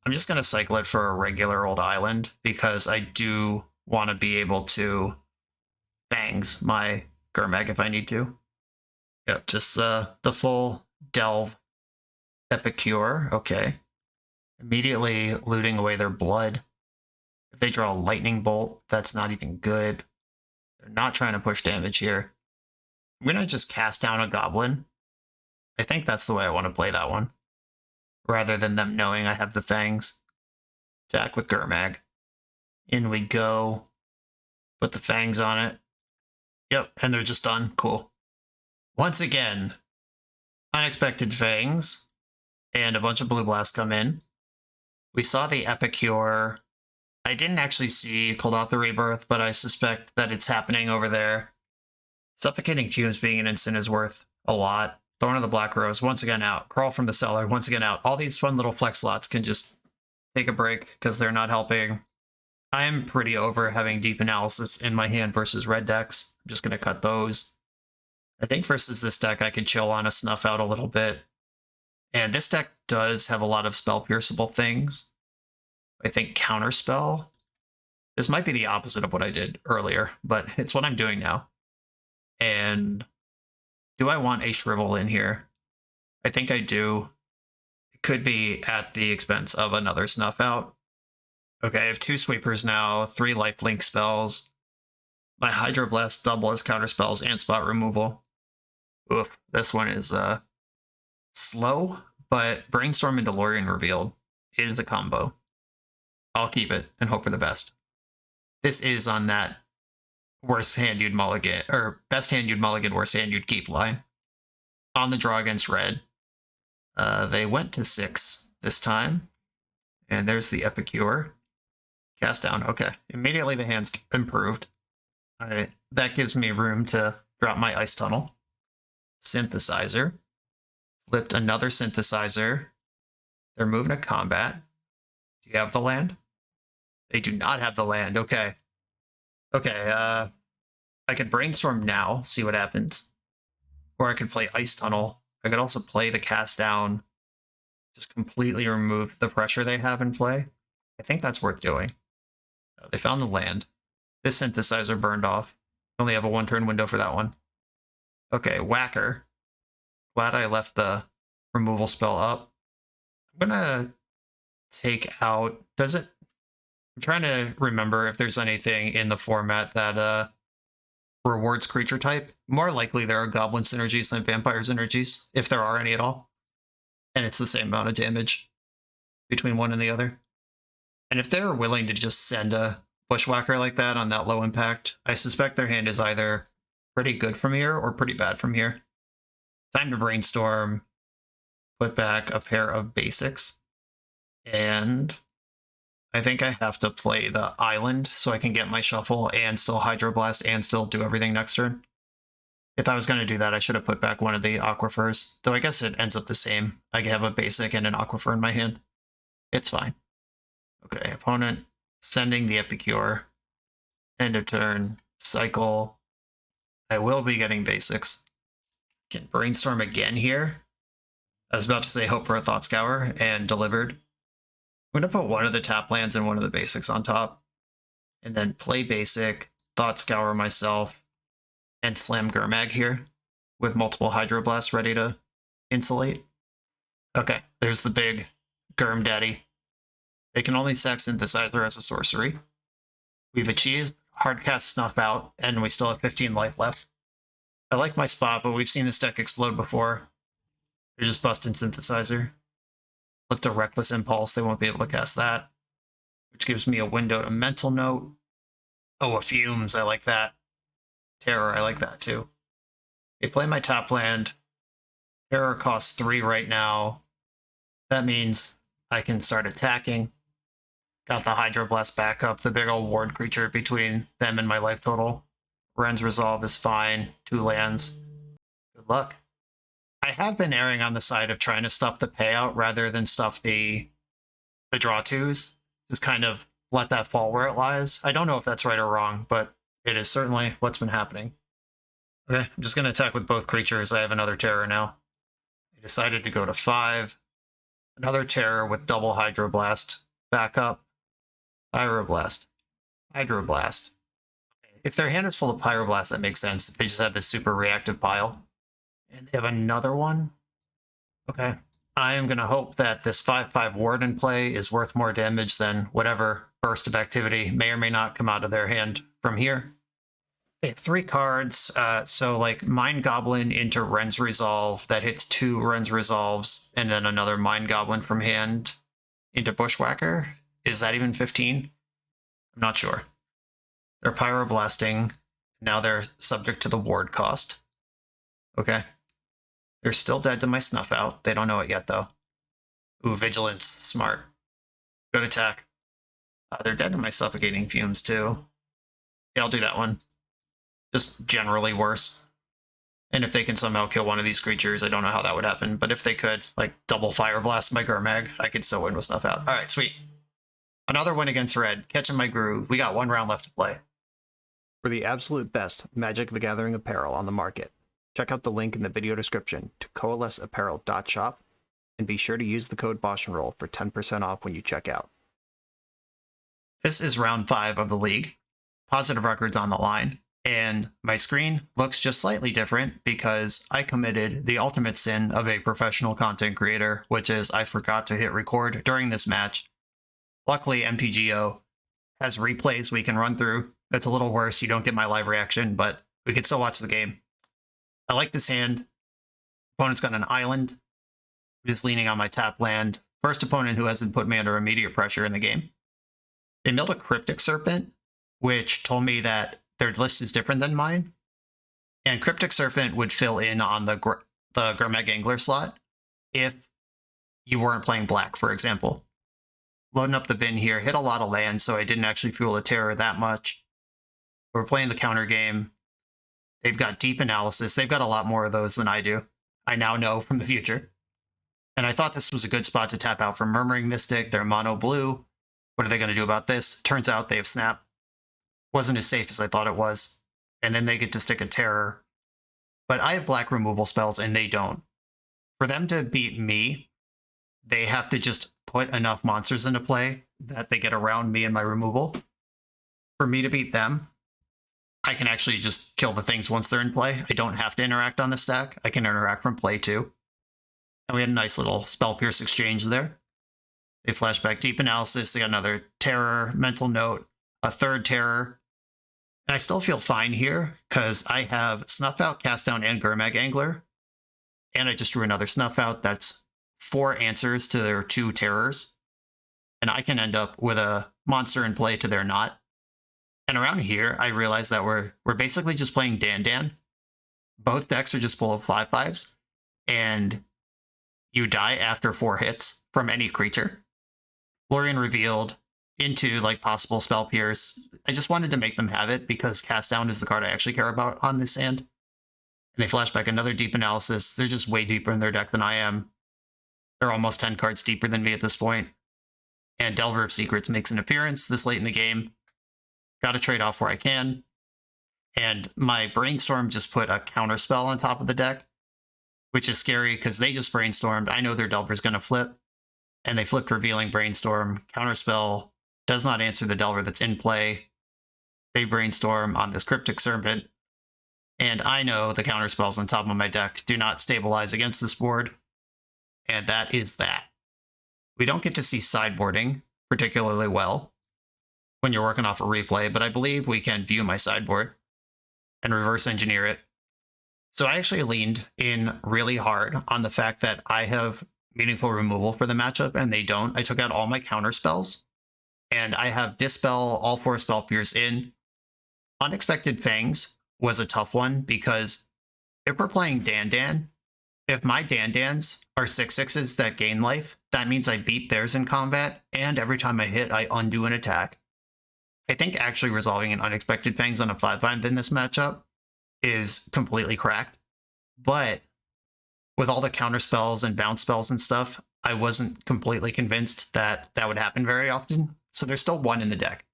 I'm just going to cycle it for a regular old island because I do want to be able to Fangs my Gurmag if I need to. Yep, just the full Delve Epicure. Okay. Immediately looting away their blood. If they draw a Lightning Bolt, that's not even good. They're not trying to push damage here. I'm going to just cast down a Goblin. I think that's the way I want to play that one. Rather than them knowing I have the Fangs. Attack with Gurmag. In we go. Put the Fangs on it. Yep, and they're just done. Cool. Once again, unexpected Fangs. And a bunch of Blue Blasts come in. We saw the Epicure. I didn't actually see Cold Out the Rebirth, but I suspect that it's happening over there. Suffocating Fumes being an instant is worth a lot. Thorn of the Black Rose, once again out. Crawl from the Cellar, once again out. All these fun little flex slots can just take a break because they're not helping. I'm pretty over having deep analysis in my hand versus red decks. I'm just going to cut those. I think versus this deck, I could chill on a Snuff Out a little bit. And this deck does have a lot of spell-pierceable things. I think Counterspell. This might be the opposite of what I did earlier, but it's what I'm doing now. And do I want a Shrivel in here? I think I do. It could be at the expense of another Snuff Out. Okay, I have 2 Sweepers now, 3 Lifelink spells. My Hydroblast double as counterspells and spot removal. Oof, this one is slow, but Brainstorm into Lorien Revealed is a combo. I'll keep it and hope for the best. This is on that worst hand you'd mulligan, or best hand you'd mulligan, worst hand you'd keep line. On the draw against red. They went to 6 this time. And there's the Epicure. Cast down, okay. Immediately the hand's improved. Alright, that gives me room to drop my Ice Tunnel. Synthesizer. Flipped another Synthesizer. They're moving to combat. Do you have the land? They do not have the land. Okay. Okay, I could Brainstorm now, see what happens. Or I could play Ice Tunnel. I could also play the Cast Down. Just completely remove the pressure they have in play. I think that's worth doing. They found the land. This Synthesizer burned off. Only have a 1-turn window for that one. Okay, Whacker. Glad I left the removal spell up. I'm gonna take out... Does it... I'm trying to remember if there's anything in the format that rewards creature type. More likely there are Goblin synergies than Vampire synergies, if there are any at all. And it's the same amount of damage between one and the other. And if they're willing to just send a Bushwhacker like that on that low impact, I suspect their hand is either pretty good from here or pretty bad from here. Time to Brainstorm, put back a pair of basics, and I think I have to play the island so I can get my shuffle and still Hydroblast and still do everything next turn. If I was going to do that, I should have put back one of the Aquifers, though I guess it ends up the same. I have a basic and an Aquifer in my hand. It's fine. Okay, opponent sending the Epicure. End of turn, cycle. I will be getting basics. Can Brainstorm again here. I was about to say hope for a Thought Scour, and delivered. I'm going to put one of the tap lands and one of the basics on top. And then play basic, Thought Scour myself, and slam Gurmag here with multiple Hydroblasts ready to insulate. Okay, there's the big Gurm Daddy. They can only sack Synthesizer as a sorcery. We've achieved Hardcast Snuff Out, and we still have 15 life left. I like my spot, but we've seen this deck explode before. They're just busting Synthesizer. Flipped a Reckless Impulse, they won't be able to cast that. Which gives me a window to Mental Note. Oh, a Fumes, I like that. Terror, I like that too. They play my top land. Terror costs 3 right now. That means I can start attacking. Got the Hydroblast backup, the big old ward creature between them and my life total. Ren's Resolve is fine. 2 lands. Good luck. I have been erring on the side of trying to stuff the payout rather than stuff the draw twos. Just kind of let that fall where it lies. I don't know if that's right or wrong, but it is certainly what's been happening. Okay, I'm just going to attack with both creatures. I have another Terror now. I decided to go to 5. Another Terror with double Hydroblast. Backup. Pyroblast. Hydroblast. If their hand is full of Pyroblast, that makes sense. If they just have this super reactive pile. And they have another one. Okay. I am going to hope that this 5/5 ward in play is worth more damage than whatever burst of activity may or may not come out of their hand from here. They have 3 cards, so like Mind Goblin into Ren's Resolve, that hits 2 Ren's Resolves, and then another Mind Goblin from hand into Bushwhacker. Is that even 15? I'm not sure. They're Pyroblasting, now they're subject to the ward cost. Okay. They're still dead to my Snuff Out. They don't know it yet, though. Ooh, Vigilance. Smart. Good attack. They're dead to my Suffocating Fumes, too. Yeah, I'll do that one. Just generally worse. And if they can somehow kill one of these creatures, I don't know how that would happen. But if they could, like, double Fire Blast my Gurmag, I could still win with Snuff Out. Alright, sweet. Another win against Red. Catching my groove. We got 1 round left to play. For the absolute best Magic the Gathering apparel on the market, check out the link in the video description to coalesceapparel.shop, and be sure to use the code BoshNRoll for 10% off when you check out. This is round 5 of the league. Positive records on the line, and my screen looks just slightly different because I committed the ultimate sin of a professional content creator, which is I forgot to hit record during this match. Luckily, MTGO has replays we can run through. It's a little worse, you don't get my live reaction, but we can still watch the game. I like this hand. Opponent's got an island. I'm just leaning on my tap land. First opponent who hasn't put me under immediate pressure in the game. They milled a Cryptic Serpent, which told me that their list is different than mine. And Cryptic Serpent would fill in on the Gurmag Angler slot if you weren't playing black, for example. Loading up the bin here, hit a lot of land, so I didn't actually fuel the Terror that much. We're playing the counter game. They've got deep analysis. They've got a lot more of those than I do. I now know from the future. And I thought this was a good spot to tap out for Murmuring Mystic. They're mono blue. What are they going to do about this? Turns out they have Snap. Wasn't as safe as I thought it was. And then they get to stick a Terror. But I have black removal spells and they don't. For them to beat me, they have to just put enough monsters into play that they get around me and my removal. For me to beat them, I can actually just kill the things once they're in play. I don't have to interact on the stack. I can interact from play too. And we had a nice little Spell Pierce exchange there. They flash back Deep Analysis. They got another Terror, Mental Note, a third Terror. And I still feel fine here because I have Snuff Out, Cast Down, and Gurmag Angler. And I just drew another Snuff Out. That's 4 answers to their 2 Terrors. And I can end up with a monster in play to their not. And around here, I realized that we're basically just playing Dan. Both decks are just full of 5/5s. And you die after 4 hits from any creature. Tolarian revealed into like possible Spell Pierce. I just wanted to make them have it because Cast Down is the card I actually care about on this hand. And they flash back another Deep Analysis. They're just way deeper in their deck than I am. They're almost 10 cards deeper than me at this point. And Delver of Secrets makes an appearance this late in the game. Got to trade off where I can. And my Brainstorm just put a counter spell on top of the deck, which is scary because they just brainstormed. I know their Delver's going to flip. And they flipped Revealing Brainstorm. Counterspell does not answer the Delver that's in play. They brainstorm on this Cryptic Serpent. And I know the counterspells on top of my deck do not stabilize against this board. And that is that. We don't get to see sideboarding particularly well when you're working off a replay, but I believe we can view my sideboard and reverse engineer it. So I actually leaned in really hard on the fact that I have meaningful removal for the matchup, and they don't. I took out all my counter spells, and I have Dispel, all 4 Spell Pierce in. Unexpected Fangs was a tough one, because if we're playing Dan, if my Dan-Dans are 6/6s that gain life, that means I beat theirs in combat, and every time I hit, I undo an attack. I think actually resolving an Unexpected Fangs on a 5/5 in this matchup is completely cracked, but with all the counter spells and bounce spells and stuff, I wasn't completely convinced that that would happen very often. So there's still 1 in the deck.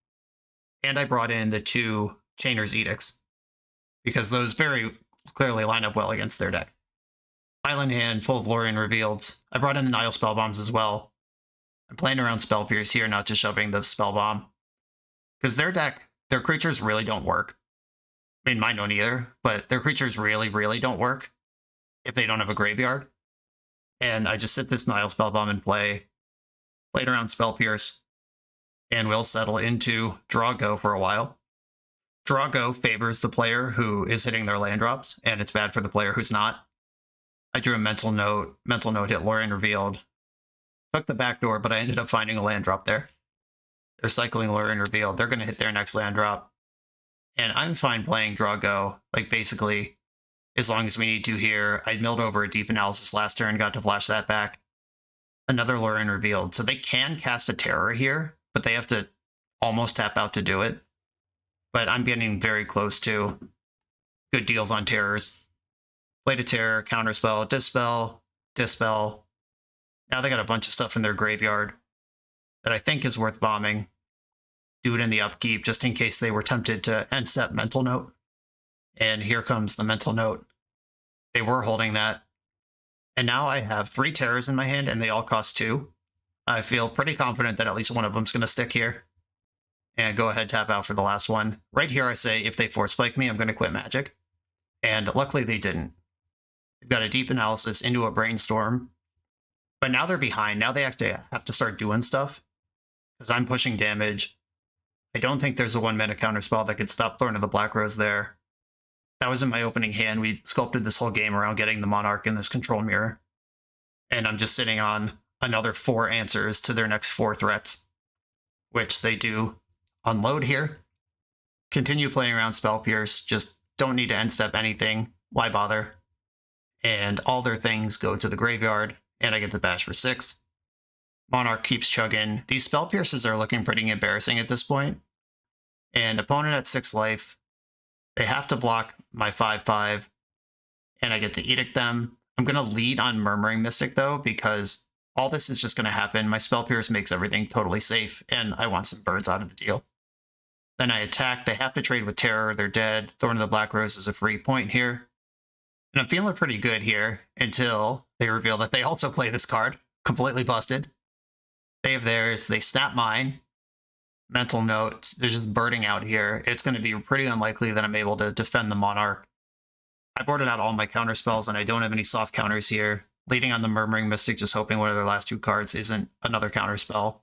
And I brought in the 2 Chainer's Edicts, because those very clearly line up well against their deck. Island hand, full of Lorien Revealed. I brought in the Nile Spell Bombs as well. I'm playing around Spell Pierce here, not just shoving the Spell Bomb. Because their deck, their creatures really don't work. I mean, mine don't either, but their creatures really don't work if they don't have a graveyard. And I just sit this Nile Spellbomb in play, played around Spell Pierce, and we'll settle into Draw Go for a while. Draw Go favors the player who is hitting their land drops, and it's bad for the player who's not. I drew a Mental Note hit Lorien Revealed. Took the back door, but I ended up finding a land drop there. They're cycling Lorien Revealed. They're going to hit their next land drop. And I'm fine playing Draw Go, like basically as long as we need to here. I milled over a Deep Analysis last turn, got to flash that back. Another Lorien Revealed. So they can cast a Terror here, but they have to almost tap out to do it. But I'm getting very close to good deals on Terrors. Played a Terror, Counterspell, Dispel. Now they got a bunch of stuff in their graveyard that I think is worth bombing. Do it in the upkeep just in case they were tempted to end step Mental Note. And here comes the Mental Note. They were holding that. And now I have 3 Terrors in my hand, and they all cost 2. I feel pretty confident that at least one of them's going to stick here. And go ahead, tap out for the last one. Right here I say, if they Force Spike me, I'm going to quit Magic. And luckily they didn't. They've got a Deep Analysis into a Brainstorm. But now they're behind. Now they actually have to start doing stuff. Because I'm pushing damage. I don't think there's a 1-mana counterspell that could stop Thorn of the Black Rose there. That was in my opening hand. We sculpted this whole game around getting the Monarch in this control mirror. And I'm just sitting on another 4 answers to their next 4 threats, which they do unload here. Continue playing around Spell Pierce. Just don't need to end step anything. Why bother? And all their things go to the graveyard, and I get to bash for 6. Monarch keeps chugging. These Spell Pierces are looking pretty embarrassing at this point. And opponent at 6 life. They have to block my 5/5, and I get to edict them. I'm going to lead on Murmuring Mystic, though, because all this is just going to happen. My Spell Pierce makes everything totally safe, and I want some birds out of the deal. Then I attack. They have to trade with Terror. They're dead. Thorn of the Black Rose is a free point here. And I'm feeling pretty good here until they reveal that they also play this card. Completely busted. They have theirs. They snap mine. Mental Note. They're just birding out here. It's going to be pretty unlikely that I'm able to defend the Monarch. I boarded out all my counter spells, and I don't have any soft counters here. Leading on the Murmuring Mystic, just hoping one of their last 2 cards isn't another counter spell.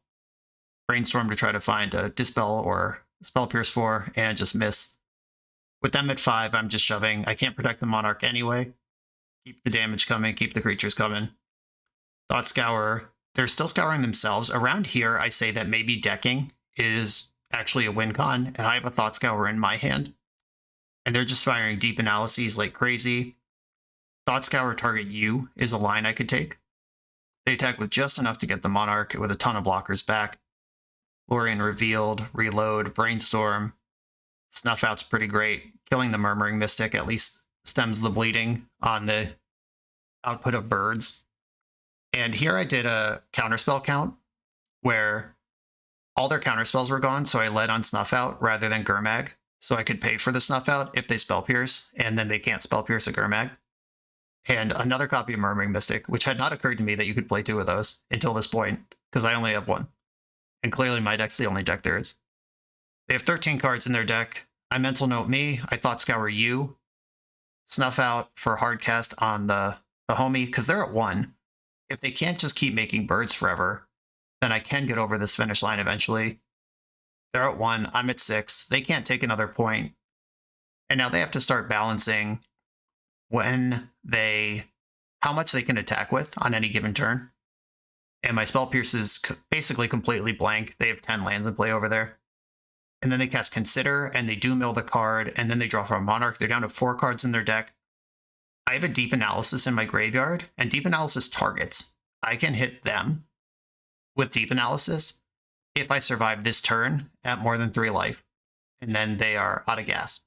Brainstorm to try to find a Dispel or Spell Pierce 4, and just miss. With them at 5, I'm just shoving. I can't protect the Monarch anyway. Keep the damage coming, keep the creatures coming. Thought Scour. They're still scouring themselves. Around here, I say that maybe decking is actually a win con, and I have a Thought Scour in my hand. And they're just firing deep analyses like crazy. Thought Scour target you is a line I could take. They attack with just enough to get the Monarch with a ton of blockers back. Tolarian revealed, reload, brainstorm. Snuff Out's pretty great. Killing the Murmuring Mystic at least stems the bleeding on the output of birds. And here I did a counterspell count where all their counterspells were gone, so I led on Snuff Out rather than Gurmag, so I could pay for the Snuff Out if they Spell Pierce, and then they can't Spell Pierce a Gurmag. And another copy of Murmuring Mystic, which had not occurred to me that you could play 2 of those until this point, because I only have 1. And clearly my deck's the only deck there is. They have 13 cards in their deck. I Mental Note me, I Thought Scour you, Snuff Out for Hardcast on the homie, because they're at 1. If they can't just keep making birds forever, then I can get over this finish line eventually. They're at 1, I'm at 6. They can't take another point. And now they have to start balancing how much they can attack with on any given turn. And my Spell Pierce is basically completely blank. They have 10 lands in play over there. And then they cast Consider, and they do mill the card, and then they draw from a Monarch. They're down to 4 cards in their deck. I have a Deep Analysis in my graveyard, and Deep Analysis targets. I can hit them with Deep Analysis if I survive this turn at more than 3 life, and then they are out of gas.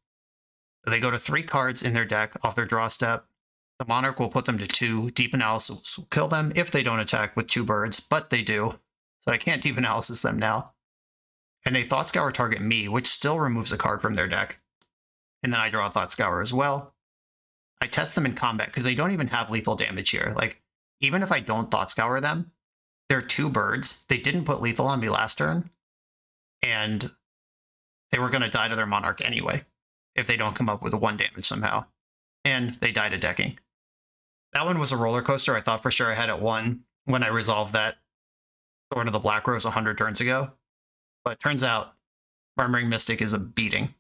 They go to 3 cards in their deck off their draw step. The Monarch will put them to 2. Deep Analysis will kill them if they don't attack with 2 birds, but they do. So I can't Deep Analysis them now. And they Thought Scour target me, which still removes a card from their deck. And then I draw a Thought Scour as well. I test them in combat because they don't even have lethal damage here. Like, even if I don't Thought Scour them, they're 2 birds. They didn't put lethal on me last turn. And they were going to die to their Monarch anyway, if they don't come up with a 1 damage somehow. And they die to decking. That one was a roller coaster. I thought for sure I had it 1 when I resolved that Thorn of the Black Rose 100 turns ago. But it turns out Murmuring Mystic is a beating.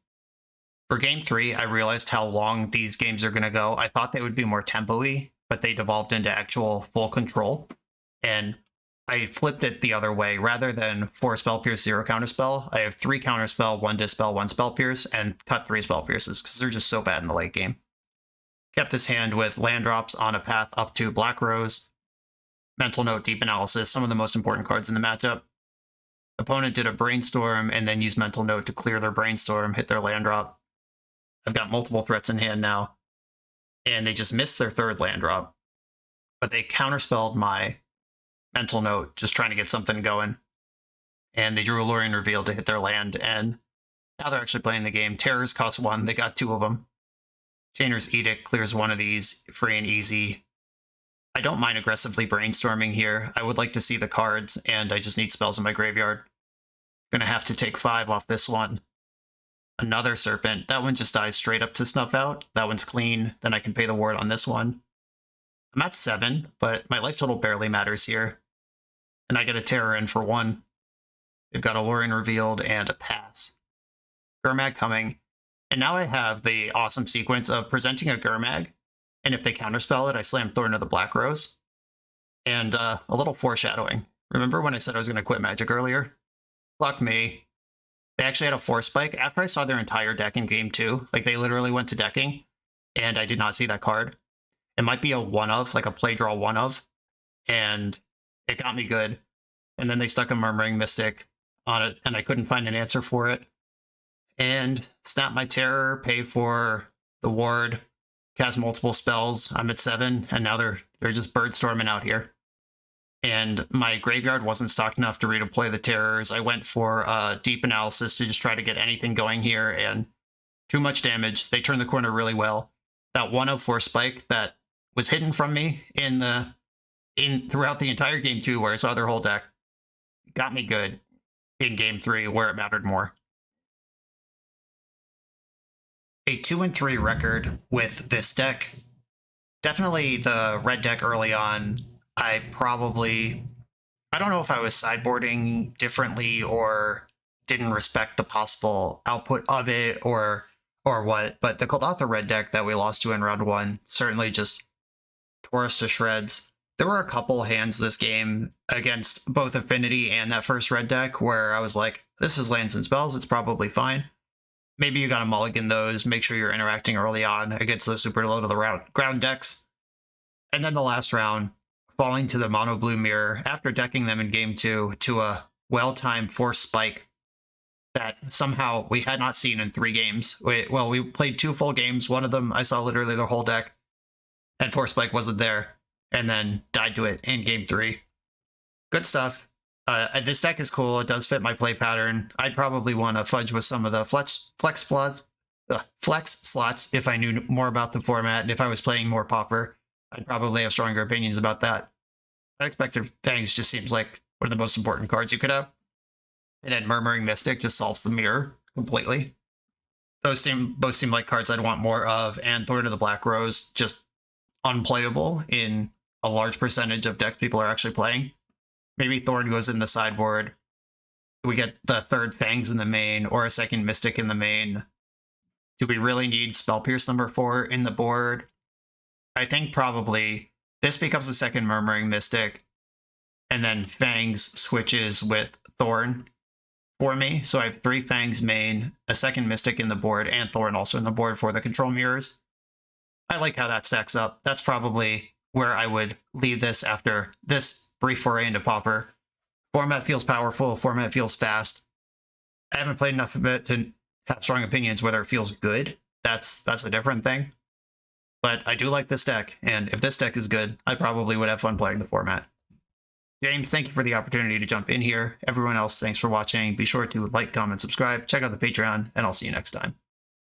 For game 3, I realized how long these games are going to go. I thought they would be more tempo-y, but they devolved into actual full control. And I flipped it the other way. Rather than 4 Spell Pierce, 0 Counterspell, I have 3 Counterspell, 1 Dispel, 1 Spell Pierce, and cut 3 Spell Pierces because they're just so bad in the late game. Kept this hand with land drops on a path up to Black Rose, Mental Note, Deep Analysis, some of the most important cards in the matchup. Opponent did a Brainstorm and then used Mental Note to clear their Brainstorm, hit their land drop. I've got multiple threats in hand now, and they just missed their 3rd land drop. But they counterspelled my Mental Note, just trying to get something going. And they drew a Tolarian Reveal to hit their land, and now they're actually playing the game. Terrors cost 1, they got 2 of them. Chainer's Edict clears 1 of these, free and easy. I don't mind aggressively brainstorming here. I would like to see the cards, and I just need spells in my graveyard. Gonna have to take 5 off this one. Another Serpent. That one just dies straight up to Snuff Out. That one's clean. Then I can pay the ward on this one. I'm at 7, but my life total barely matters here. And I get a Terror in for 1. They've got a Tolarian Revealed and a pass. Gurmag coming. And now I have the awesome sequence of presenting a Gurmag, and if they counterspell it, I slam Thorn of the Black Rose. And a little foreshadowing. Remember when I said I was going to quit Magic earlier? Fuck me. They actually had a Force Spike. After I saw their entire deck in game 2, like they literally went to decking, and I did not see that card. It might be a 1-of, like a play draw 1-of, and it got me good. And then they stuck a Murmuring Mystic on it, and I couldn't find an answer for it. and snap my terror, pay for the ward, cast multiple spells. I'm at 7, and now they're just birdstorming out here. And my graveyard wasn't stocked enough to redeploy the terrors. I went for deep analysis to just try to get anything going here, and too much damage. They turned the corner really well. That 104 spike that was hidden from me throughout the entire game 2, where I saw their whole deck, got me good in game 3, where it mattered more. A 2-3 record with this deck. Definitely the red deck early on. I don't know if I was sideboarding differently or didn't respect the possible output of it or what, but the Kuldotha red deck that we lost to in round 1 certainly just tore us to shreds. There were a couple hands this game against both Affinity and that first red deck where I was like, this is lands and spells, it's probably fine. Maybe you gotta mulligan those, make sure you're interacting early on against those super low to the ground decks. And then the last round, falling to the mono blue mirror after decking them in game 2 to a well-timed force spike that somehow we had not seen in 3 games. We played 2 full games. One of them I saw literally the whole deck, and force spike wasn't there, and then died to it in game 3. Good stuff. This deck is cool. It does fit my play pattern. I'd probably want to fudge with some of the flex slots if I knew more about the format, and if I was playing more Pauper, I'd probably have stronger opinions about that. Unexpected Fangs just seems like one of the most important cards you could have. And then Murmuring Mystic just solves the mirror completely. Both seem like cards I'd want more of, and Thorn of the Black Rose just unplayable in a large percentage of decks people are actually playing. Maybe Thorn goes in the sideboard. We get the third Fangs in the main, or a second Mystic in the main. Do we really need Spell Pierce number 4 in the board? I think probably this becomes the second Murmuring Mystic, and then Fangs switches with Thorn for me. So I have 3 Fangs main, a second Mystic in the board, and Thorn also in the board for the control mirrors. I like how that stacks up. That's probably where I would leave this after this brief foray into Pauper. Format feels powerful, format feels fast. I haven't played enough of it to have strong opinions whether it feels good. That's a different thing. But I do like this deck, and if this deck is good, I probably would have fun playing the format. James, thank you for the opportunity to jump in here. Everyone else, thanks for watching. Be sure to like, comment, subscribe, check out the Patreon, and I'll see you next time.